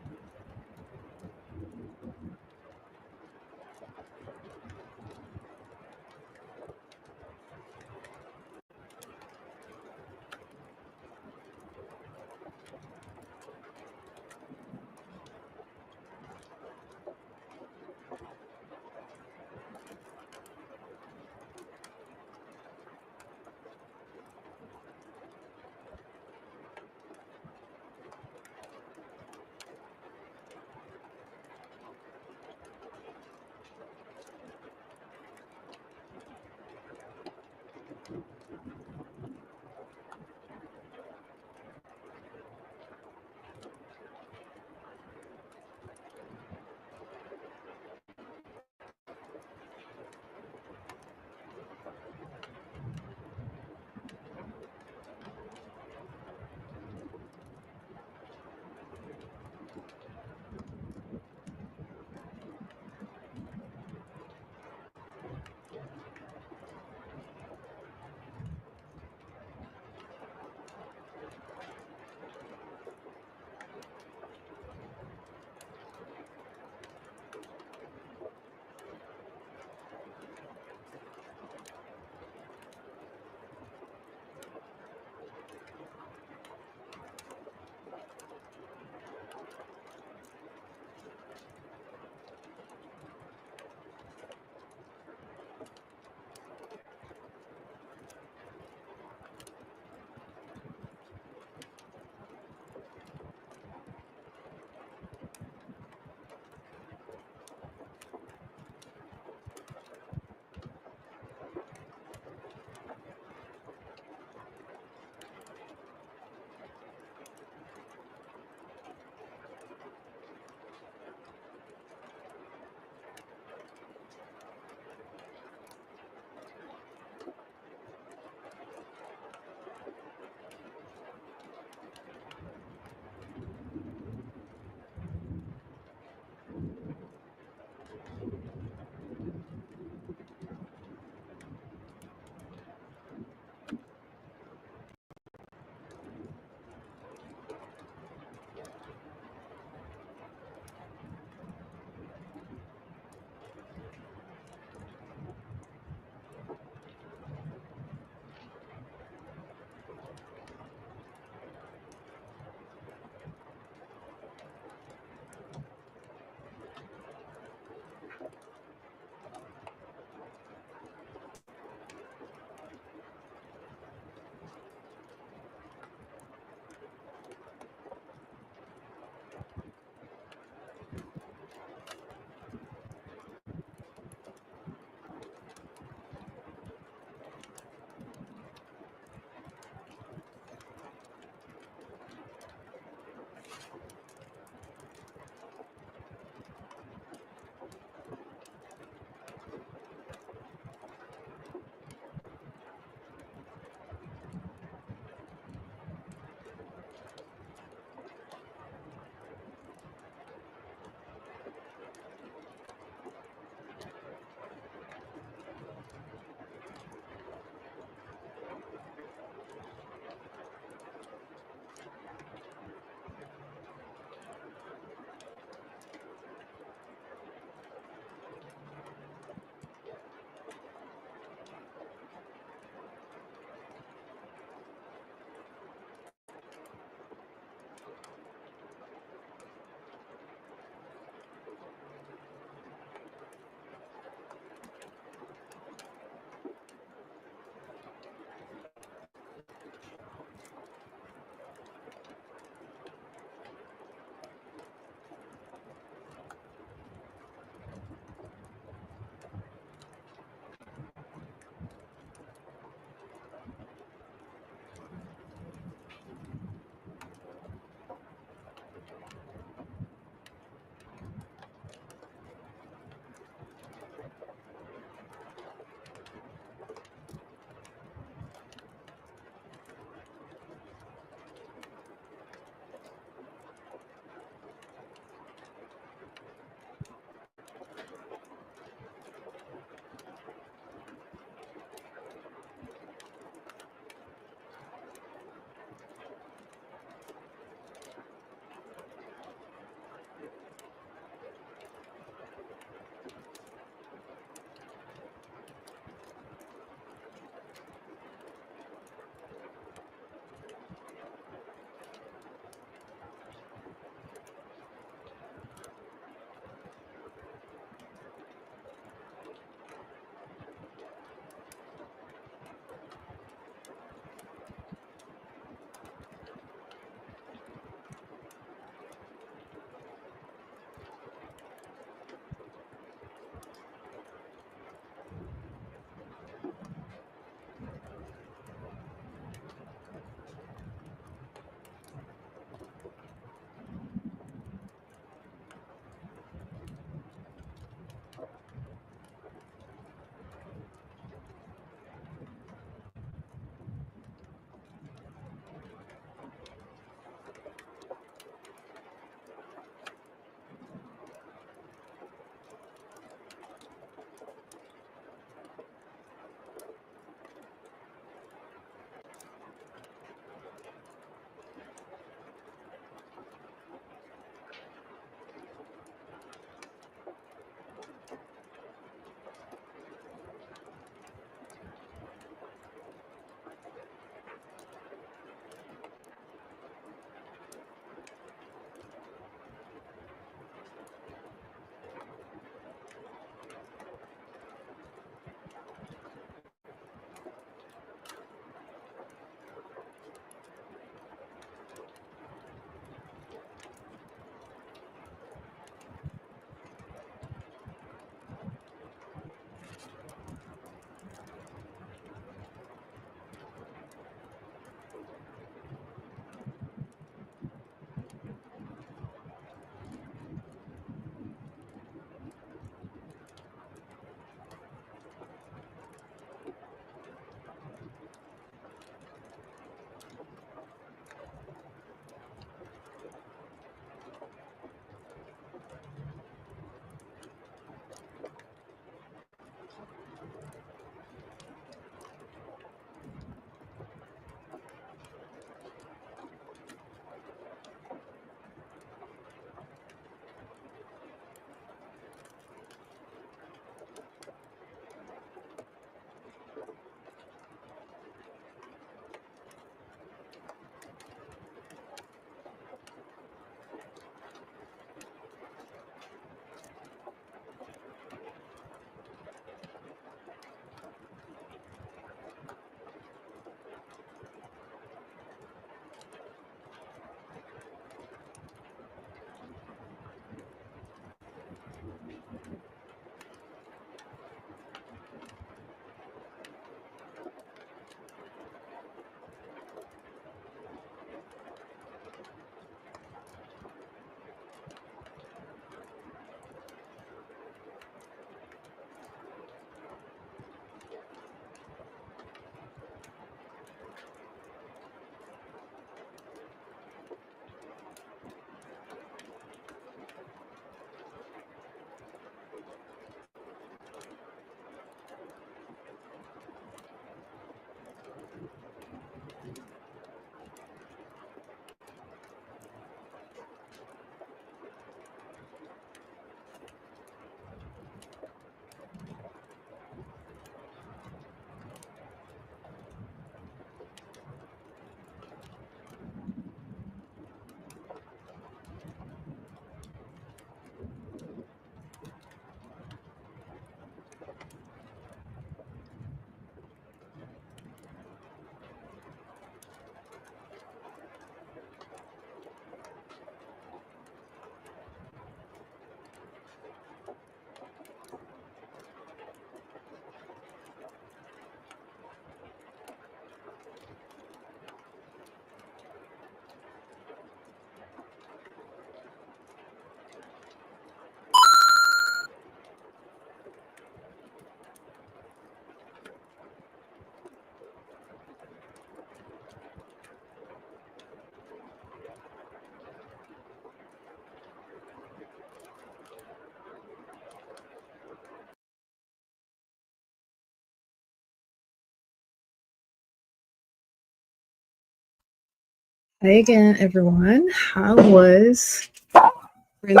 Hi again, everyone. How was sprint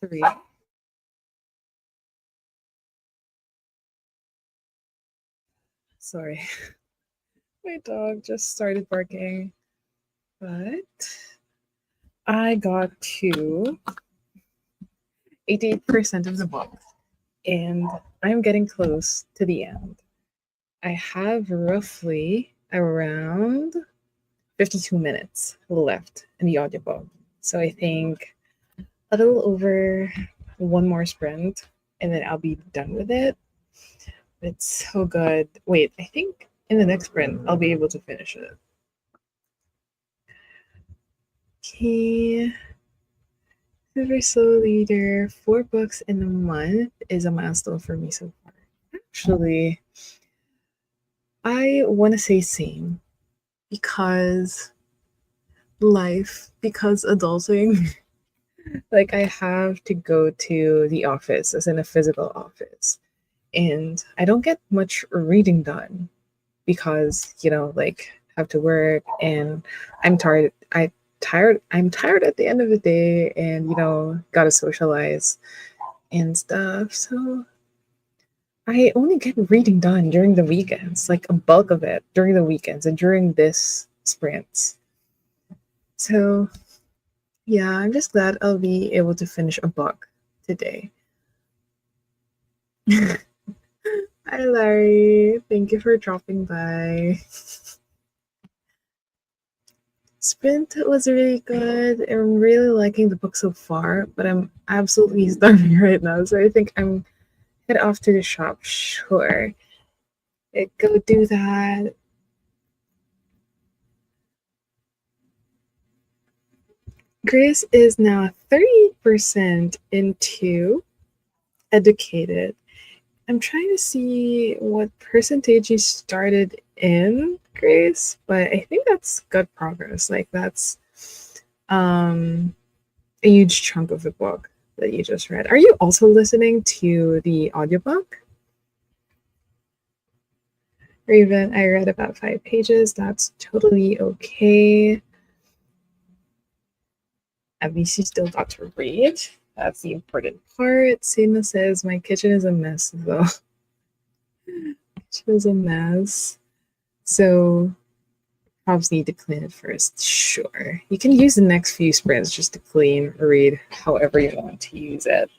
3? Sorry, my dog just started barking, but I got to 88% of the book, and I'm getting close to the end. I have roughly around 52 minutes left in the audiobook. So I think a little over one more sprint and then I'll be done with it. It's so good. Wait, I think in the next sprint I'll be able to finish it. Okay. Super slow leader. 4 books in a month is a milestone for me so far. Actually, I want to say same because because adulting, like I have to go to the office, as in a physical office, and I don't get much reading done because like have to work and I'm tired. I'm tired at the end of the day, and gotta socialize and stuff. So I only get reading done during the weekends, like a bulk of it during the weekends and during this sprints. So yeah, I'm just glad I'll be able to finish a book today. Hi, Larry. Thank you for dropping by. Sprint was really good. I'm really liking the book so far, but I'm absolutely starving right now. So I think I'm head off to the shop. Sure. Go do that. Grace is now 30% into educated. I'm trying to see what percentage you started in, Grace, but I think that's good progress. Like that's um a huge chunk of the book that you just read. Are you also listening to the audiobook? Raven, I read about 5 pages. That's totally okay. At least you still got to read. That's the important part. Sina says, my kitchen is a mess, though. It was a mess. So, probs need to clean it first. Sure. You can use the next few sprints just to clean or read however you want to use it.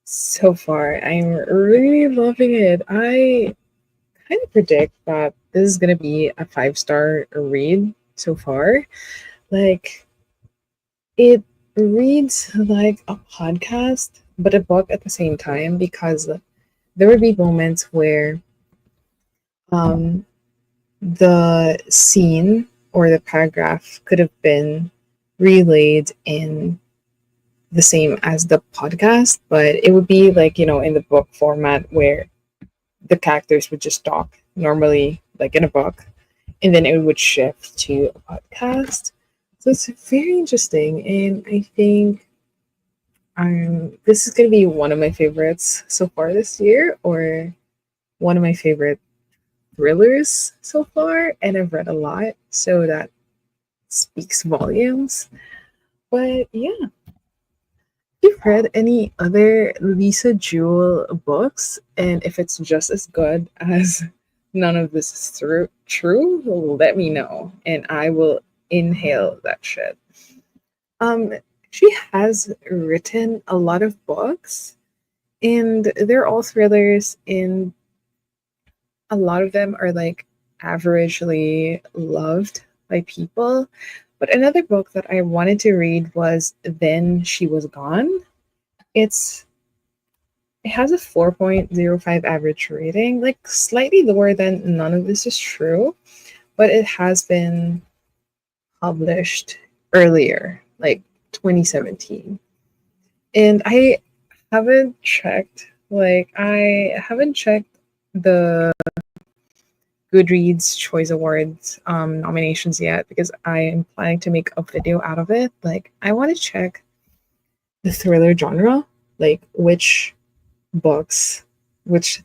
So far, I'm really loving it. I kind of predict that this is going to be a 5-star read so far. Like, it reads like a podcast, but a book at the same time, because there would be moments where um, the scene or the paragraph could have been relayed in the same as the podcast, but it would be like, in the book format where the characters would just talk normally, like in a book, and then it would shift to a podcast. So it's very interesting, and I think this is going to be one of my favorites so far this year, or one of my favorite thrillers so far, and I've read a lot, so that speaks volumes. But yeah, you've read any other Lisa Jewell books, and if it's just as good as None of This Is True, let me know, and I will inhale that shit. Um, she has written a lot of books, and they're all thrillers, and a lot of them are like averagely loved by people. But another book that I wanted to read was Then She Was Gone. It has a 4.05 average rating, like slightly lower than None of This Is True, but it has been published earlier, like 2017. And I haven't checked the Goodreads Choice Awards nominations yet, because I am planning to make a video out of it. Like, I want to check the thriller genre, like which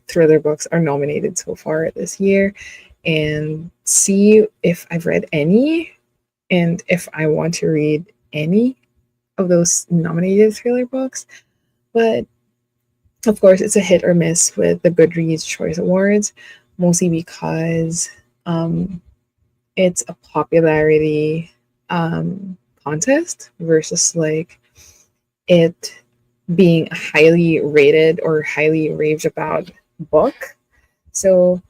thriller books are nominated so far this year. and see if I've read any and if I want to read any of those nominated thriller books. But of course, it's a hit or miss with the Goodreads Choice Awards, mostly because it's a popularity contest versus like it being a highly rated or highly raved about book. So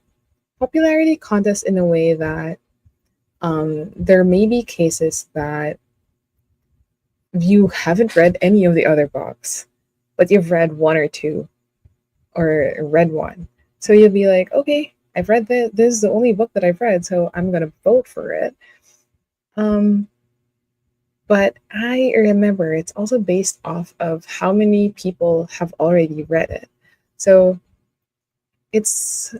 popularity contest in a way that there may be cases that you haven't read any of the other books, but you've read one or two or read one. So you'll be like, okay, I've read this. This is the only book that I've read, so I'm gonna vote for it. Um, but I remember it's also based off of how many people have already read it. So it's,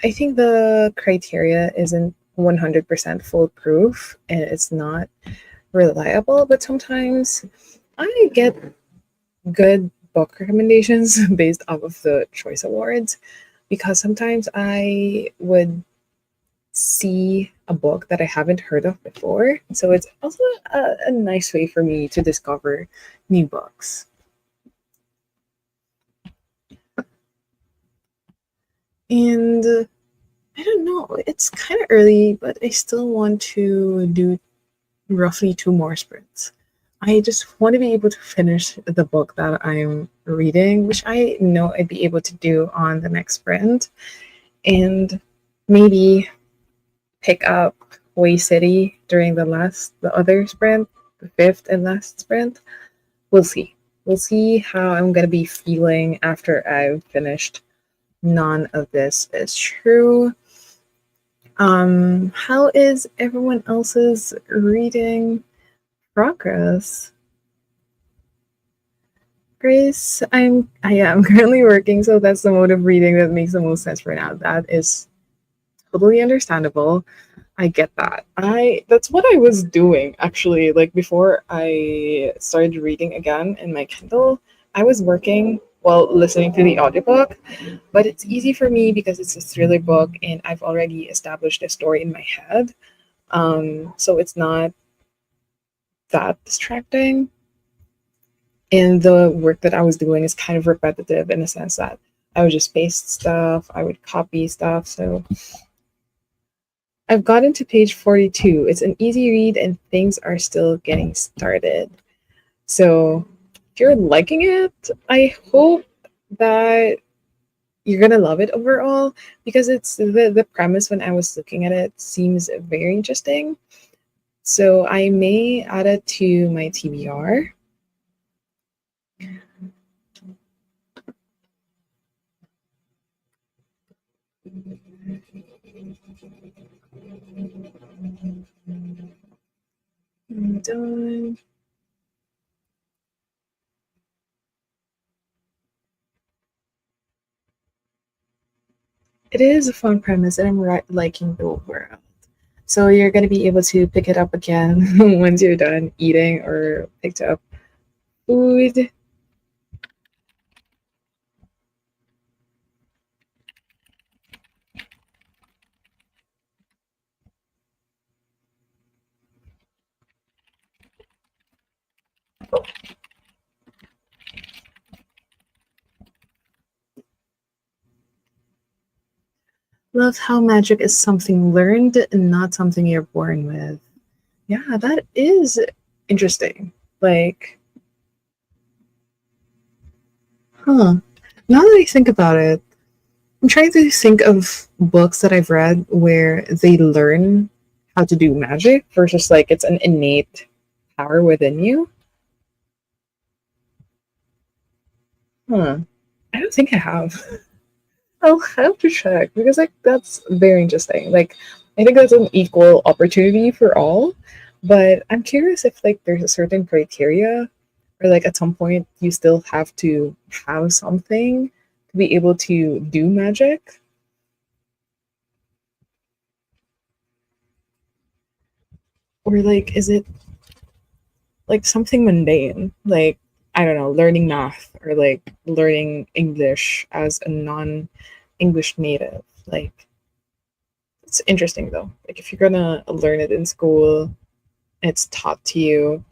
I think the criteria isn't 100% foolproof and it's not reliable, but sometimes I get good book recommendations based off of the Choice Awards because sometimes I would see a book that I haven't heard of before. So it's also a nice way for me to discover new books. And I don't know, it's kind of early, but I still want to do roughly 2 more sprints. I just want to be able to finish the book that I'm reading, which I know I'd be able to do on the next sprint, and maybe pick up Way City during the other sprint, the 5th and last sprint. We'll see. We'll see how I'm gonna be feeling after I've finished None of This Is True. How is everyone else's reading progress? Grace, I am currently working, so that's the mode of reading that makes the most sense for now. That is totally understandable. I get that. That's what I was doing actually. Like before I started reading again in my Kindle, I was working while listening to the audiobook, but it's easy for me because it's a thriller book and I've already established a story in my head. So it's not that distracting. And the work that I was doing is kind of repetitive in a sense that I would just paste stuff, I would copy stuff. So I've gotten to page 42. It's an easy read and things are still getting started. So if you're liking it, I hope that you're gonna love it overall because it's the premise when I was looking at it seems very interesting. So I may add it to my TBR. I'm done. It is a fun premise, and I'm liking the world. So you're gonna be able to pick it up again once you're done eating or picked up food. Love how magic is something learned and not something you're born with. Yeah, that is interesting. Like, huh. Now that I think about it, I'm trying to think of books that I've read where they learn how to do magic versus like it's an innate power within you. Huh. I don't think I have. I'll have to check because like that's very interesting. Like I think that's an equal opportunity for all, but I'm curious if like there's a certain criteria or like at some point you still have to have something to be able to do magic. Or like is it like something mundane? Like I don't know, learning math or like learning English as a non English native. Like It's interesting though. Like if you're gonna learn it in school, it's taught to you.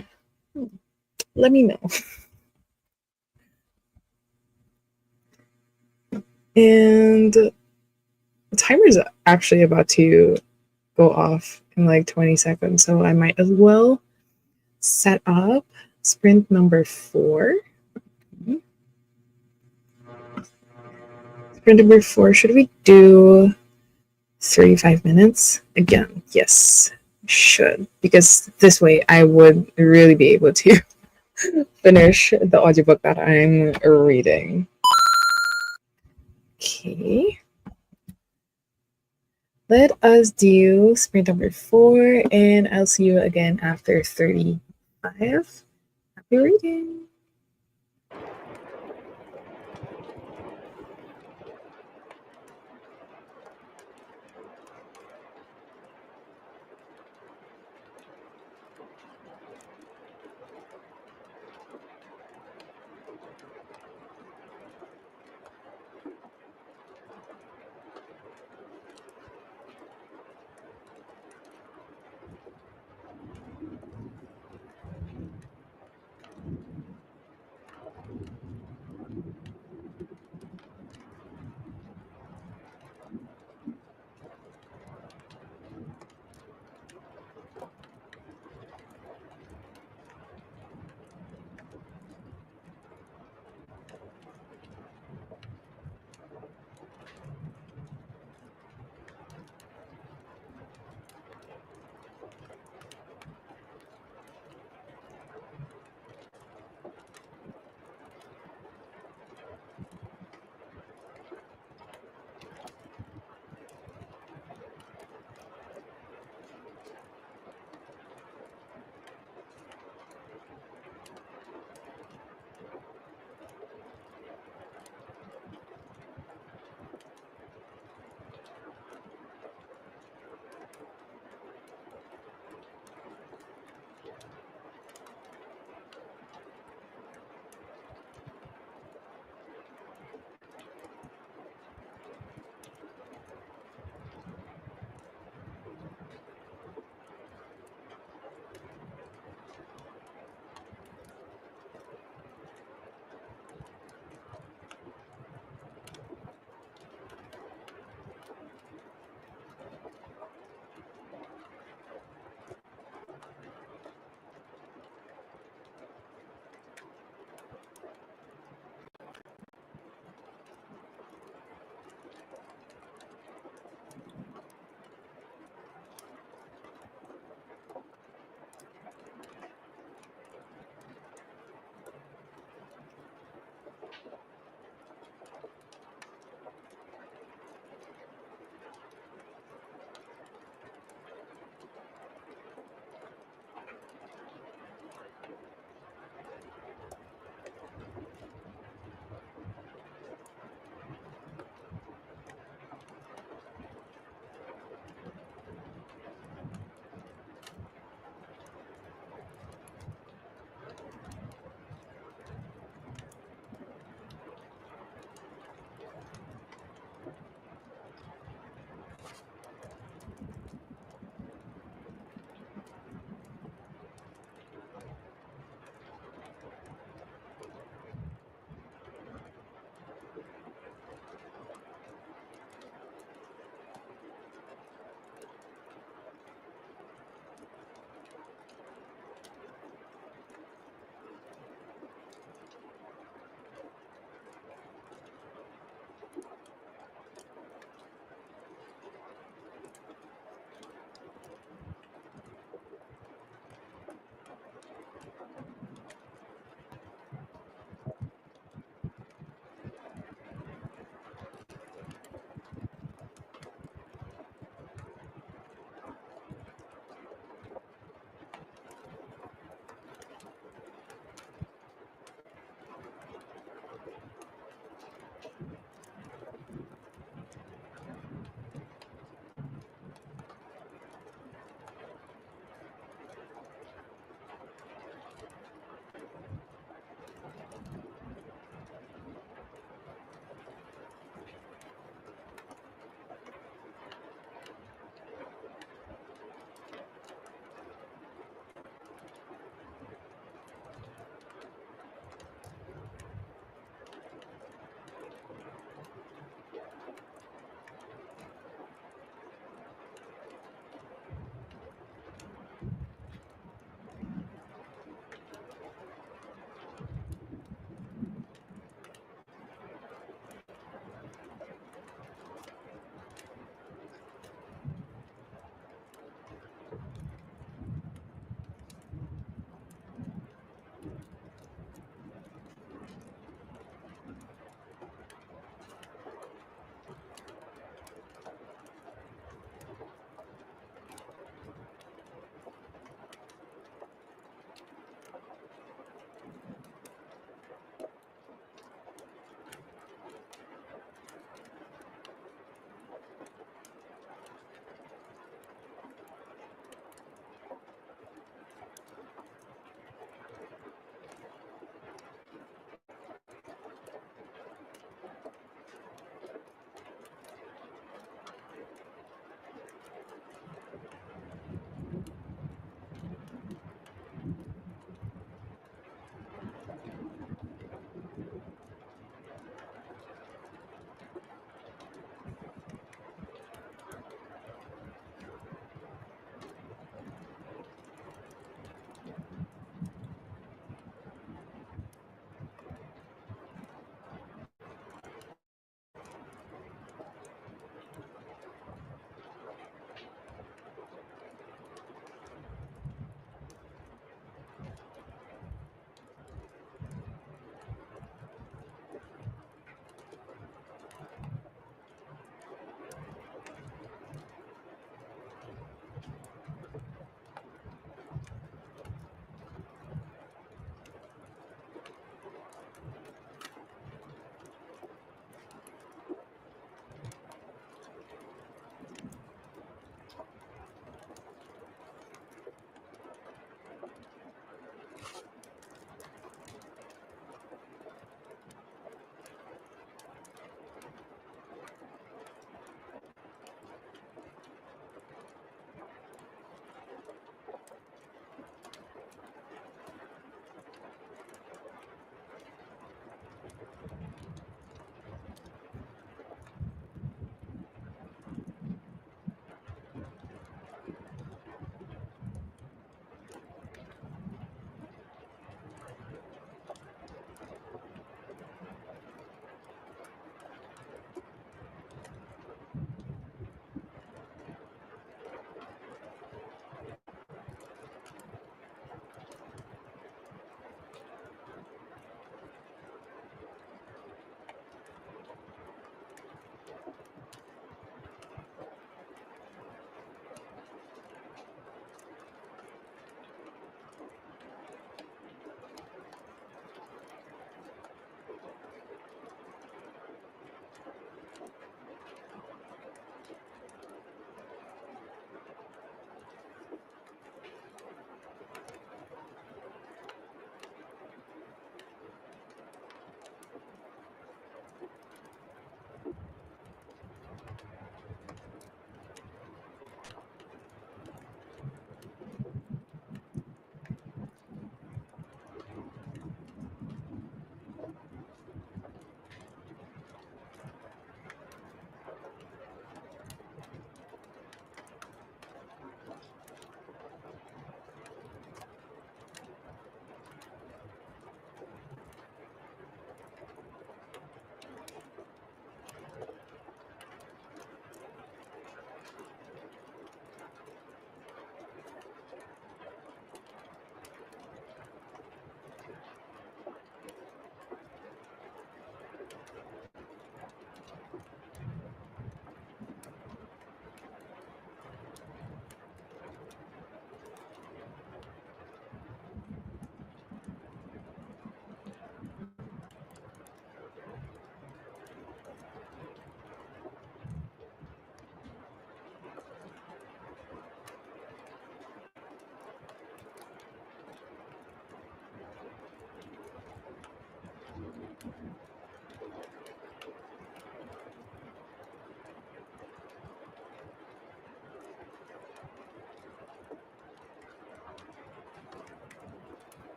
Let me know. And the timer is actually about to go off in like 20 seconds, so I might as well set up sprint number 4. Sprint number 4, should we do 35 minutes? Again, yes, should. Because this way I would really be able to finish the audiobook that I'm reading. Okay. Let us do sprint number 4, and I'll see you again after 35. Happy reading.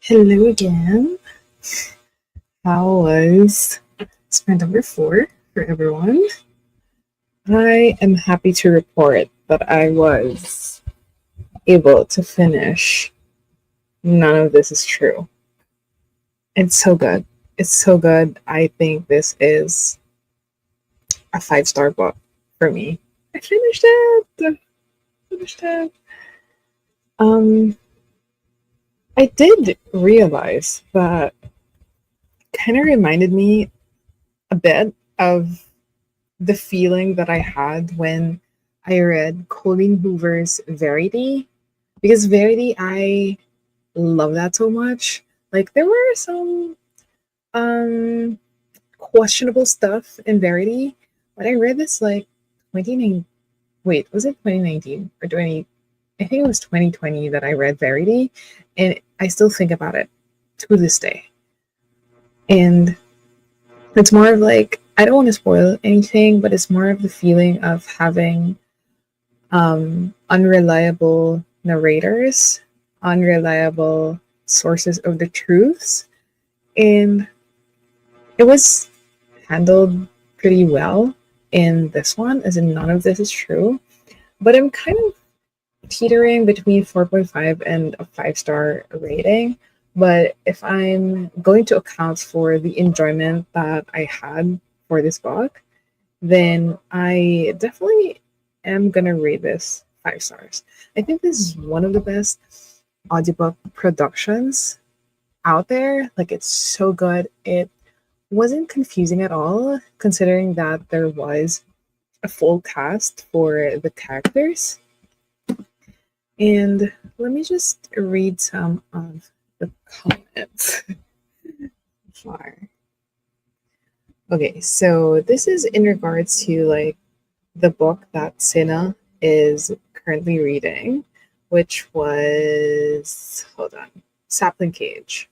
Hello again. How was sprint number 4 for everyone? I am happy to report that I was able to finish None of This Is True. It's so good. It's so good. I think this is a 5-star book for me. I finished it. Finished it. Um, I did realize that kind of reminded me a bit of the feeling that I had when I read Colleen Hoover's Verity. Because Verity, I love that so much. Like there were some questionable stuff in Verity, but I read this like 29 wait, was it 2019 or 20 I think it was 2020 that I read Verity, and I still think about it to this day. And it's more of like, I don't want to spoil anything, but it's more of the feeling of having unreliable narrators, unreliable sources of the truths, and it was handled pretty well in this one, as in None of This Is True. But I'm kind of teetering between 4.5 and a 5-star rating. But if I'm going to account for the enjoyment that I had for this book, then I definitely am gonna rate this 5 stars. I think this is one of the best audiobook productions out there. Like it's so good. It wasn't confusing at all, considering that there was a full cast for the characters. And let me just read some of the comments. Far. Okay, so this is in regards to like the book that Sina is currently reading, which was, hold on, Sapling Cage.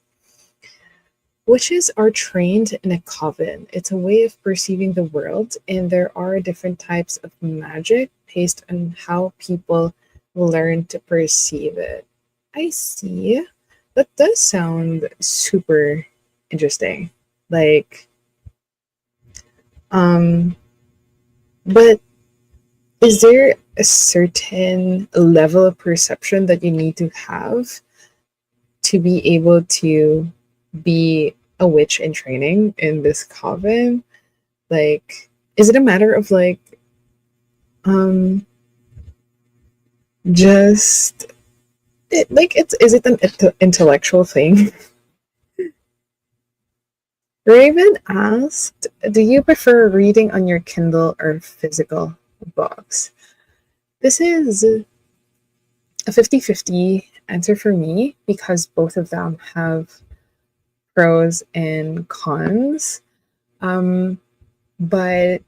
Witches are trained in a coven. It's a way of perceiving the world, and there are different types of magic based on how people learn to perceive it. I see. That does sound super interesting. Like, but is there a certain level of perception that you need to have to be able to be a witch in training in this coven? Like, is it a matter of like just is it an intellectual thing? Raven asked, do you prefer reading on your Kindle or physical books? This is a 50-50 answer for me because both of them have pros and cons. But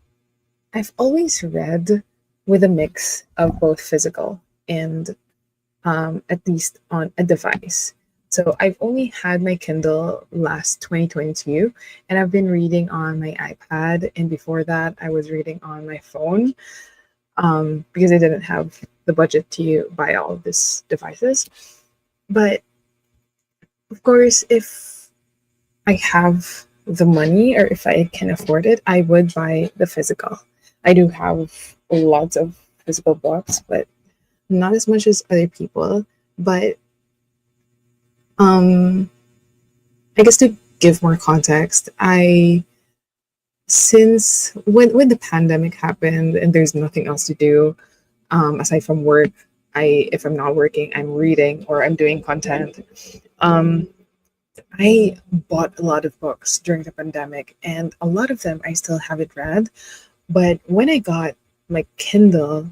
I've always read with a mix of both physical and at least on a device. So I've only had my Kindle last 2022, and I've been reading on my iPad. And before that, I was reading on my phone because I didn't have the budget to buy all of these devices. But of course, if I have the money or if I can afford it, I would buy the physical. I do have lots of physical books, but not as much as other people. But I guess to give more context, since when the pandemic happened and there's nothing else to do aside from work, if I'm not working, I'm reading or I'm doing content. I bought a lot of books during the pandemic, and a lot of them I still haven't read. But when I got my Kindle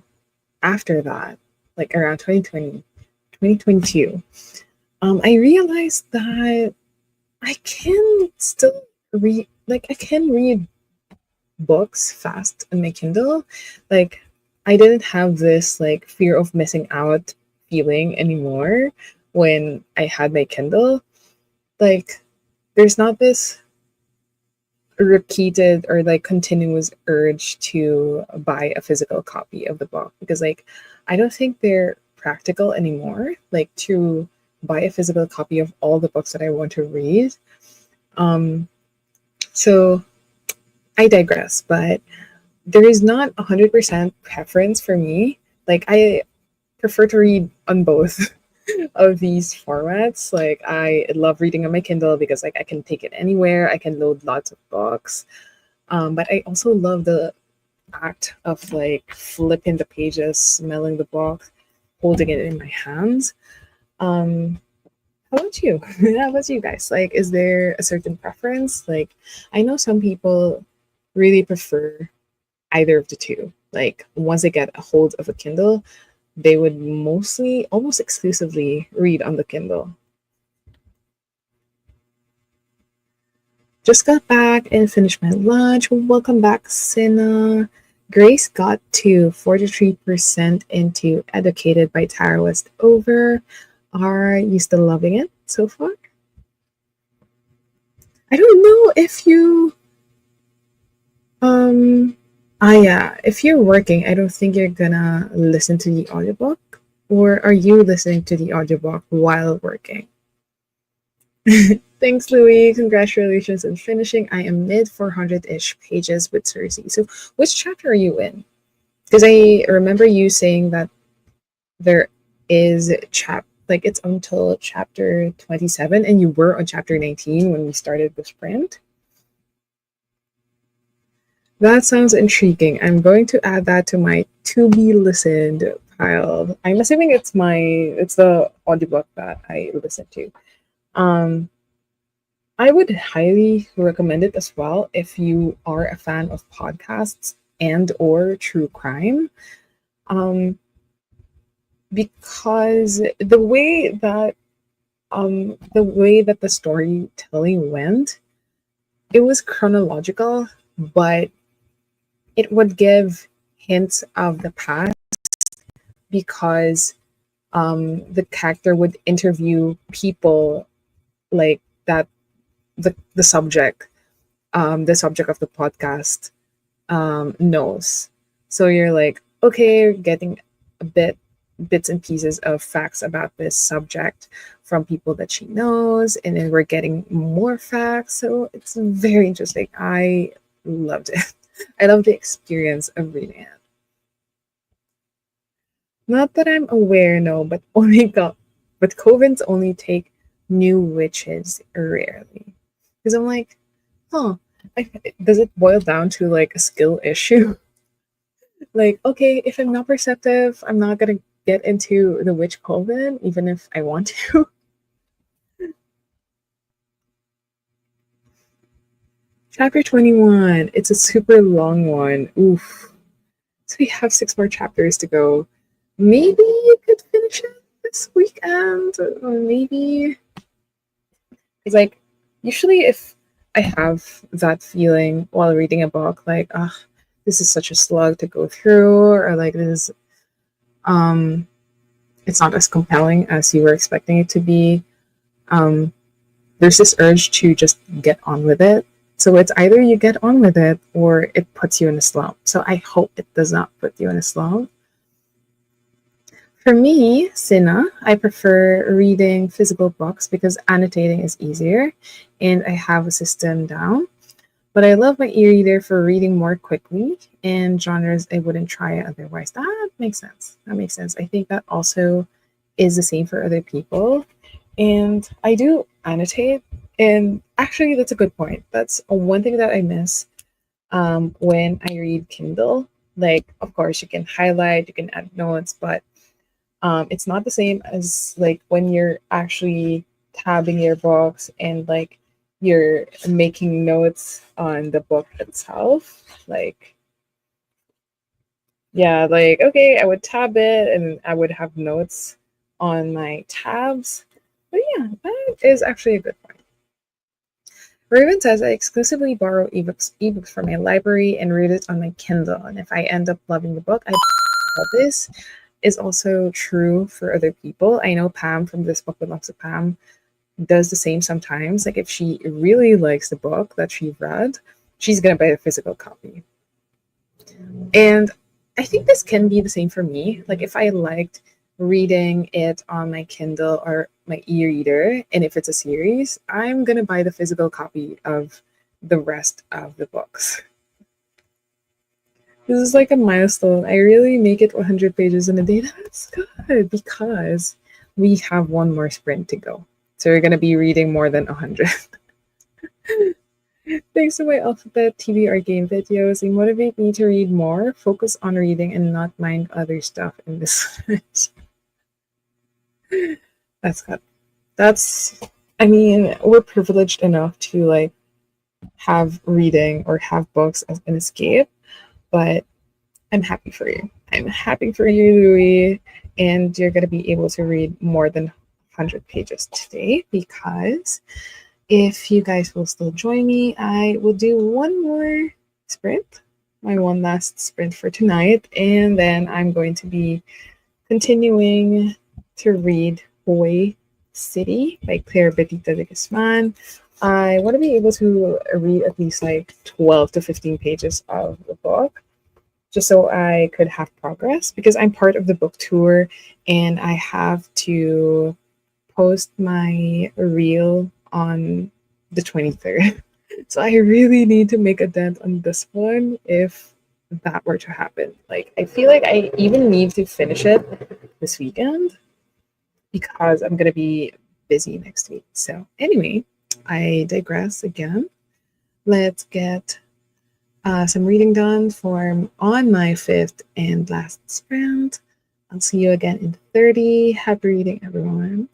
after that, like around 2020, 2022, I realized that I can still read, like, I can read books fast on my Kindle. Like, I didn't have this, like, fear of missing out feeling anymore when I had my Kindle. Like, there's not this repeated or like continuous urge to buy a physical copy of the book because like I don't think they're practical anymore, like to buy a physical copy of all the books that I want to read. So I digress, but there is not 100% preference for me. Like, I prefer to read on both of these formats. Like, I love reading on my Kindle because like I can take it anywhere. I can load lots of books. But I also love the act of like flipping the pages, smelling the book, holding it in my hands. Um, how about you? How about you guys? Like, is there a certain preference? Like, I know some people really prefer either of the two. Like, once they get a hold of a Kindle, they would mostly, almost exclusively, read on the Kindle. Just got back and finished my lunch. Welcome back, Sina. Grace got to 43% into Educated by Tara Westover. Are you still loving it so far? I don't know if you yeah, if you're working, I don't think you're gonna listen to the audiobook. Or are you listening to the audiobook while working? Thanks, Louis. Congratulations on finishing. I am mid 400-ish pages with Cersei. So which chapter are you in? Because I remember you saying that there is like it's until chapter 27 and you were on chapter 19 when we started the sprint. That sounds intriguing. I'm going to add that to my to be listened pile. I'm assuming it's the audiobook that I listen to. I would highly recommend it as well if you are a fan of podcasts and or true crime. Because the way that the storytelling went, it was chronological, but it would give hints of the past because the character would interview people like that the subject of the podcast knows. So you're like, okay, getting bits and pieces of facts about this subject from people that she knows, and then we're getting more facts. So it's very interesting. I loved it. I love the experience of reading it. Not that I'm aware, no, but covens only take new witches rarely. Because I'm like, huh, does it boil down to like a skill issue? Like, okay, if I'm not perceptive, I'm not gonna get into the witch coven, even if I want to. Chapter 21. It's a super long one. Oof. So we have 6 more chapters to go. Maybe you could finish it this weekend. Or maybe. It's like, usually if I have that feeling while reading a book, like, this is such a slug to go through, or like this is it's not as compelling as you were expecting it to be. There's this urge to just get on with it. So it's either you get on with it or it puts you in a slump. So I hope it does not put you in a slump. For me, Sina, I prefer reading physical books because annotating is easier and I have a system down. But I love my e-reader for reading more quickly and genres I wouldn't try otherwise. That makes sense. That makes sense. I think that also is the same for other people. And I do annotate. And actually, that's a good point. That's one thing that I miss when I read Kindle. Like, of course, you can highlight, you can add notes, but it's not the same as like when you're actually tabbing your books and like you're making notes on the book itself. Like, yeah, like, okay, I would tab it and I would have notes on my tabs. But yeah, that is actually a good point. Raven says I exclusively borrow ebooks from my library and read it on my Kindle. And if I end up loving the book, I love this is also true for other people. I know Pam from This Book Belongs to Pam does the same sometimes. Like if she really likes the book that she read, she's gonna buy a physical copy. And I think this can be the same for me. Like if I liked reading it on my Kindle or my e-reader. And if it's a series, I'm gonna buy the physical copy of the rest of the books. This is like a milestone. I really make it 100 pages in a day. That's good because we have one more sprint to go. So we're gonna be reading more than 100. Thanks to my alphabet, TV, or game videos, they motivate me to read more, focus on reading, and not mind other stuff in this. That's good. That's, I mean, we're privileged enough to like have reading or have books as an escape, but I'm happy for you. I'm happy for you, Louis, and you're going to be able to read more than 100 pages today because if you guys will still join me, I will do one more sprint, my one last sprint for tonight, and then I'm going to be continuing to read Boy City by Claire Betita de Guzman. I want to be able to read at least like 12 to 15 pages of the book just so I could have progress because I'm part of the book tour and I have to post my reel on the 23rd. So I really need to make a dent on this one if that were to happen. Like, I feel like I even need to finish it this weekend because I'm going to be busy next week. So, anyway, I digress again. Let's get some reading done for on my fifth and last sprint. I'll see you again in 30. Happy reading, everyone.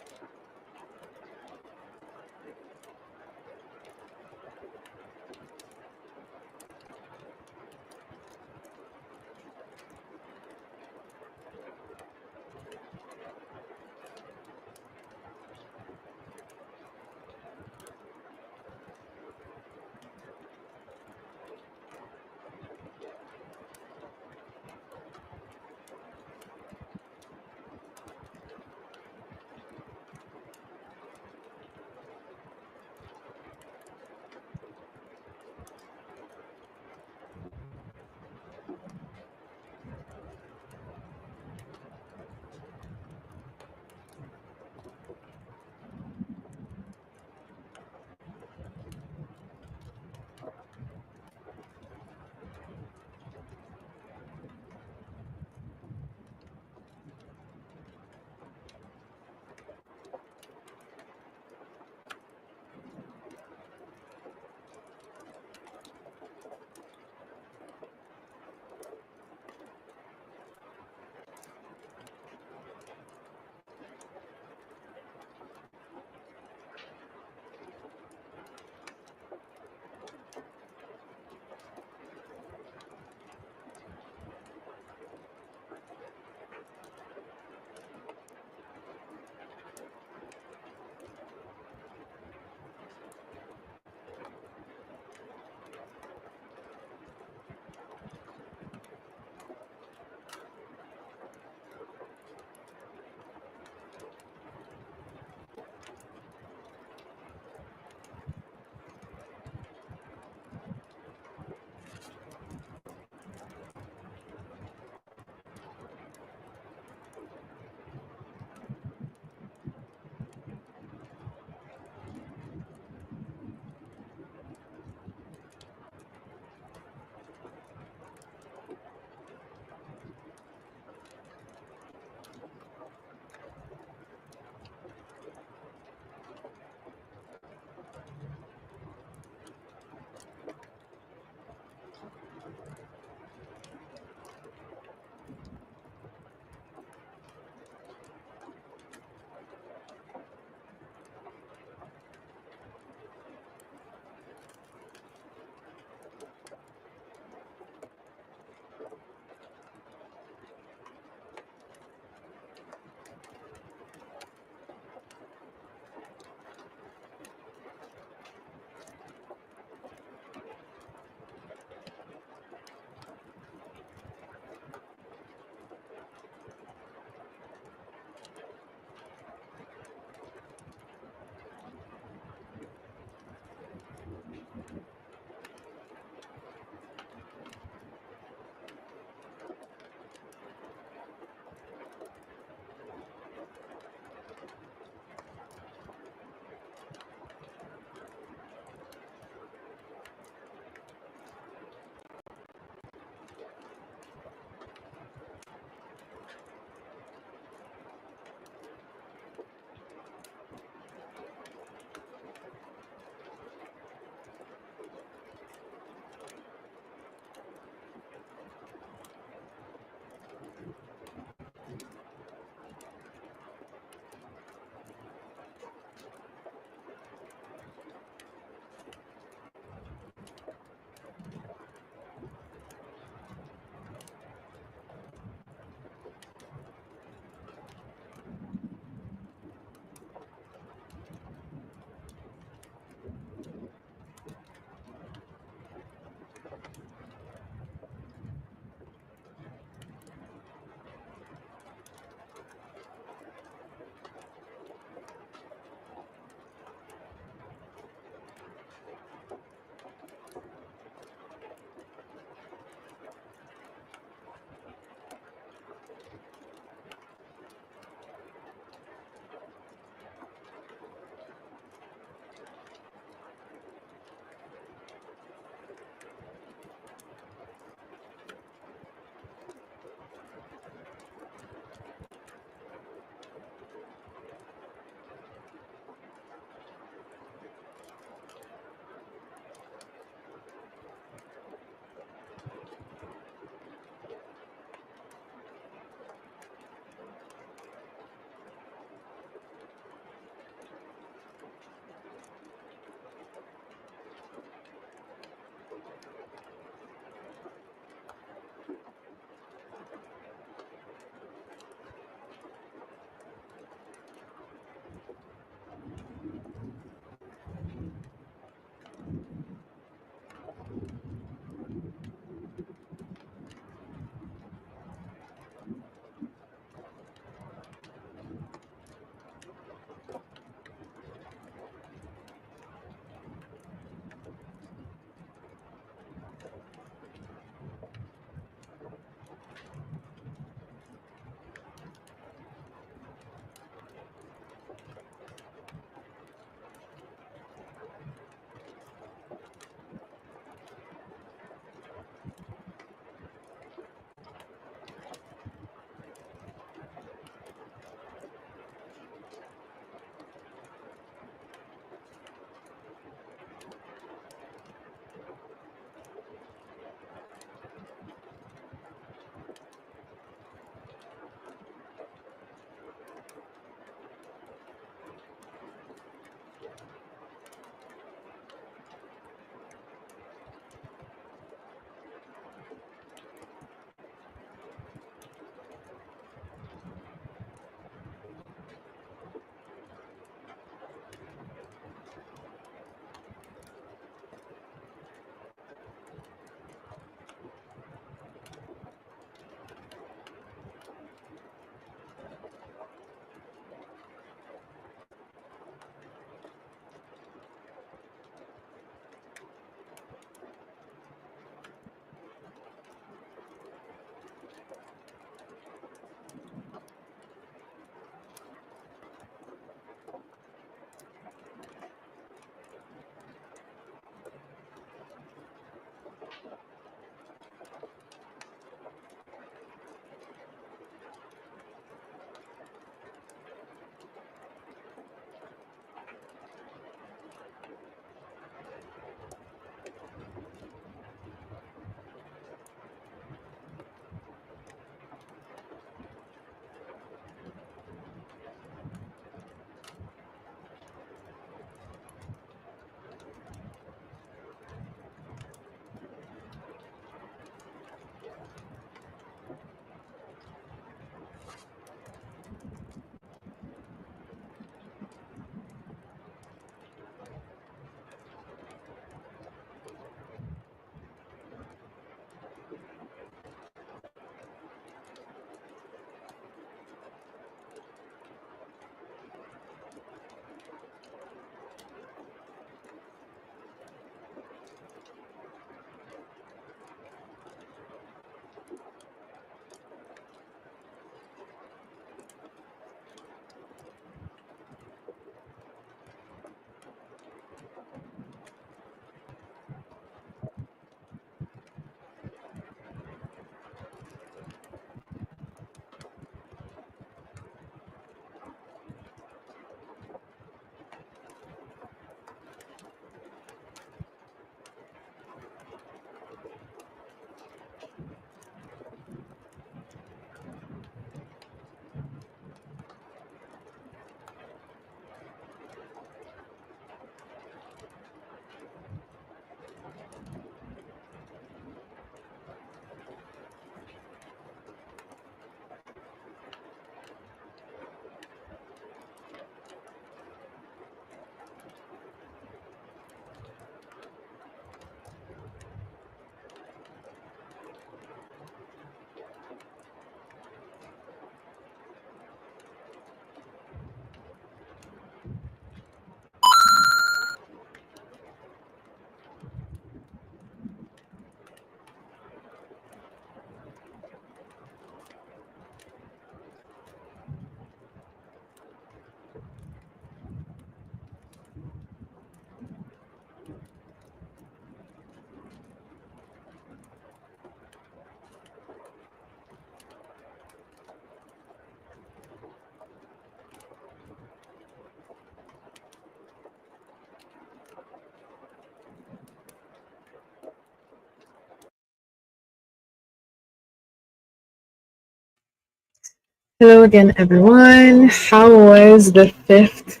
Hello again, everyone. How was the fifth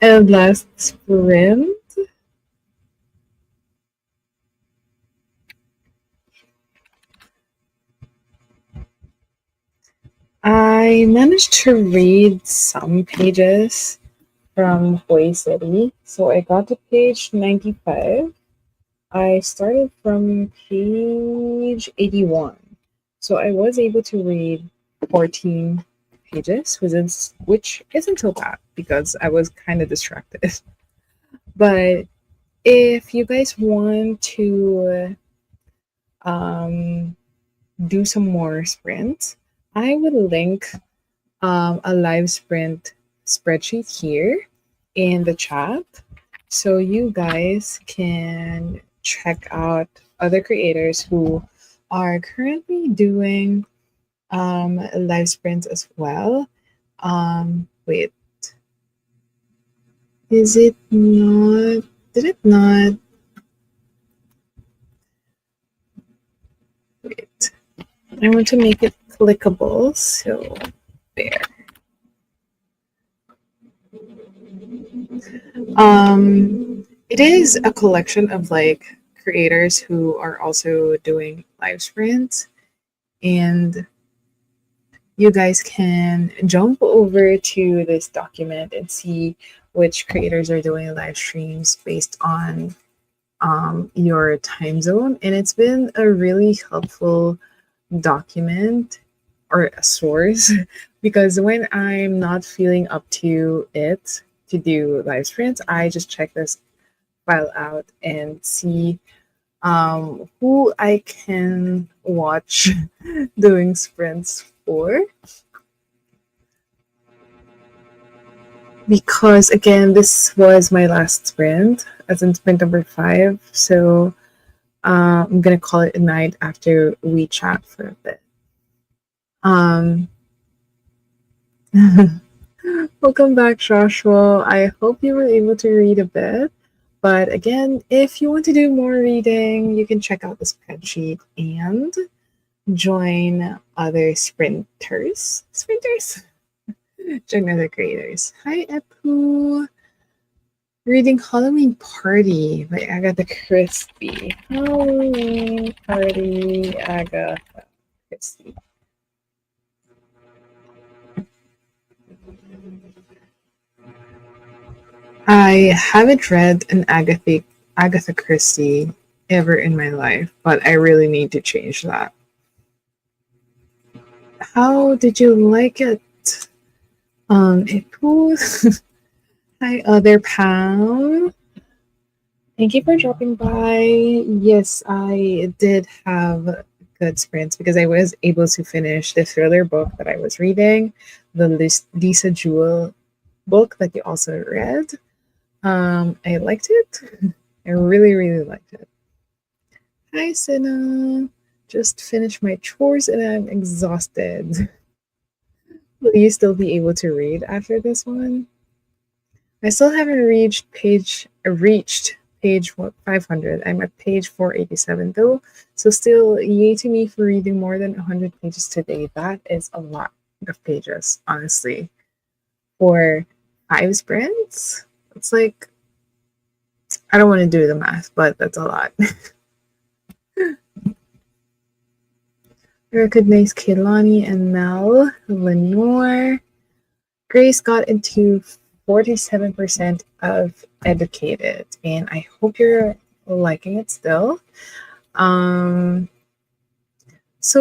and last sprint? I managed to read some pages from Hawaii City. So I got to page 95. I started from page 81. So I was able to read 14 pages, which isn't so bad because I was kind of distracted. But if you guys want to um, do some more sprints, I would link a live sprint spreadsheet here in the chat so you guys can check out other creators who are currently doing live sprints as well. Wait, is it not? Did it not? Wait, I want to make it clickable, so there. It is a collection of like creators who are also doing live sprints, and you guys can jump over to this document and see which creators are doing live streams based on your time zone. And it's been a really helpful document or a source because when I'm not feeling up to it to do live sprints, I just check this file out and see who I can watch doing sprints for. Because again, this was my last sprint, as in sprint number 5. So I'm gonna call it a night after we chat for a bit. Welcome back, Joshua. I hope you were able to read a bit. But again, if you want to do more reading, you can check out the spreadsheet and join other sprinters. Join other creators. Hi, Epu. Reading Halloween Party by Agatha Christie. Halloween Party, Agatha Christie. I haven't read an Agatha Christie ever in my life, but I really need to change that. How did you like it? Ipu? Hi, other Pam. Thank you for dropping by. Yes, I did have good sprints because I was able to finish the thriller book that I was reading, the Lisa Jewell book that you also read. I liked it. I really, really liked it. Hi, Sina. Just finished my chores and I'm exhausted. Will you still be able to read after this one? I still haven't reached page 500. I'm at page 487 though. So still yay to me for reading more than 100 pages today. That is a lot of pages, honestly. For 5 sprints, it's like, I don't want to do the math, but that's a lot. I recognize Kehlani and Mel, Lenore. Grace got into 47% of educated, and I hope you're liking it still. So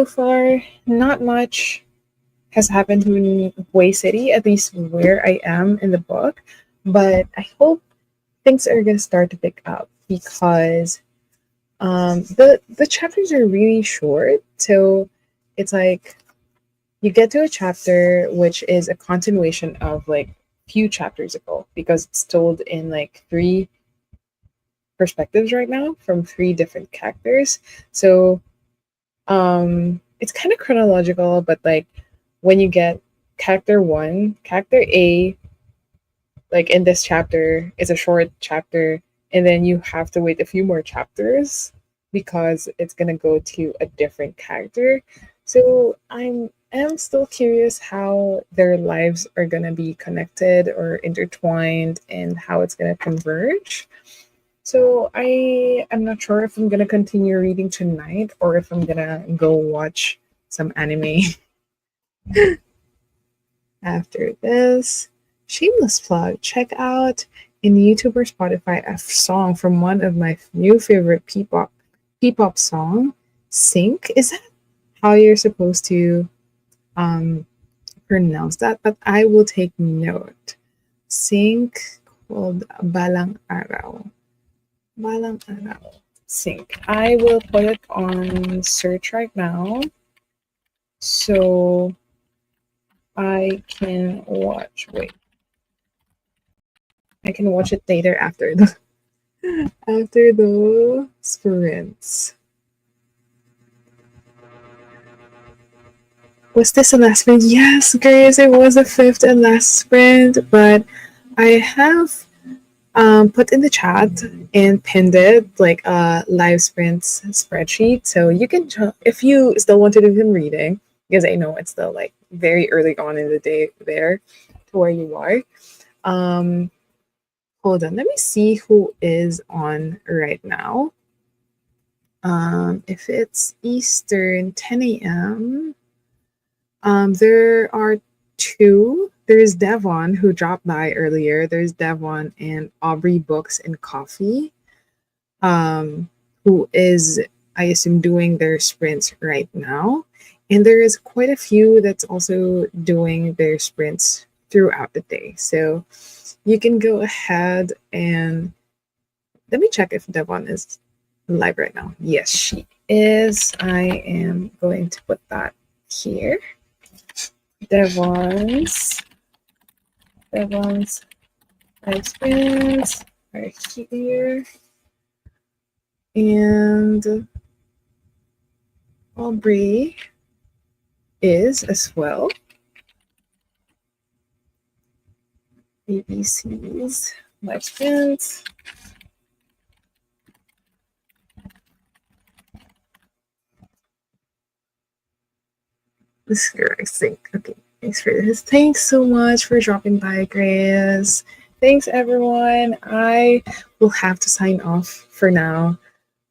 far, not much has happened in Way City, at least where I am in the book, but I hope things are going to start to pick up because the chapters are really short. So it's like you get to a chapter which is a continuation of like few chapters ago because it's told in like 3 perspectives right now from 3 different characters. So it's kind of chronological, but like when you get character 1, character A, like in this chapter, it's a short chapter, and then you have to wait a few more chapters because it's gonna go to a different character. So I'm am still curious how their lives are going to be connected or intertwined and how it's going to converge. So I am not sure if I'm going to continue reading tonight or if I'm going to go watch some anime after this. Shameless plug. Check out in YouTube or Spotify a song from one of my new favorite P-pop song, Sync. Is that how you're supposed to pronounce that? But I will take note. Sync called Balang Araw. Balang Araw. Sync. I will put it on search right now so I can watch. Wait. I can watch it later after the after the sprints. Was this the last sprint? Yes, Grace, it was the fifth and last sprint, but I have put in the chat and pinned it like a live sprints spreadsheet. So you can, if you still want to do some reading, because I know it's still like very early on in the day there to where you are. Hold on, let me see who is on right now. If it's Eastern, 10 a.m. There are two. There's Devon who dropped by earlier. There's Devon and Aubrey Books and Coffee, who is, I assume, doing their sprints right now. And there is quite a few that's also doing their sprints throughout the day. So you can go ahead and let me check if Devon is live right now. Yes, she is. I am going to put that here. Devon's live sprints are here. And Aubrey is as well. ABC's live sprints. This girl, I think. Okay, thanks for this. Thanks so much for dropping by, Grace. Thanks, everyone. I will have to sign off for now.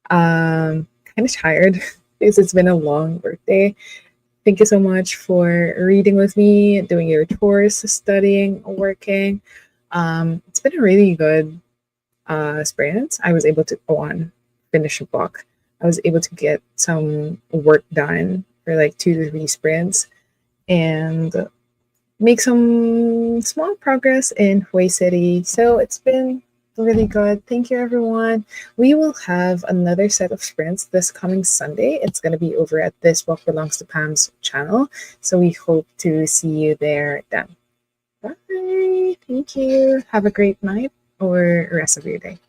Kind of tired because it's been a long workday. Thank you so much for reading with me, doing your chores, studying, working. It's been a really good experience. I was able to finish a book. I was able to get some work done for like 2 to 3 sprints and make some small progress in Hawaii City. So it's been really good. Thank you, everyone. We will have another set of sprints this coming Sunday. It's going to be over at This Book Belongs to Pam's channel. So we hope to see you there then. Bye. Thank you. Have a great night or rest of your day.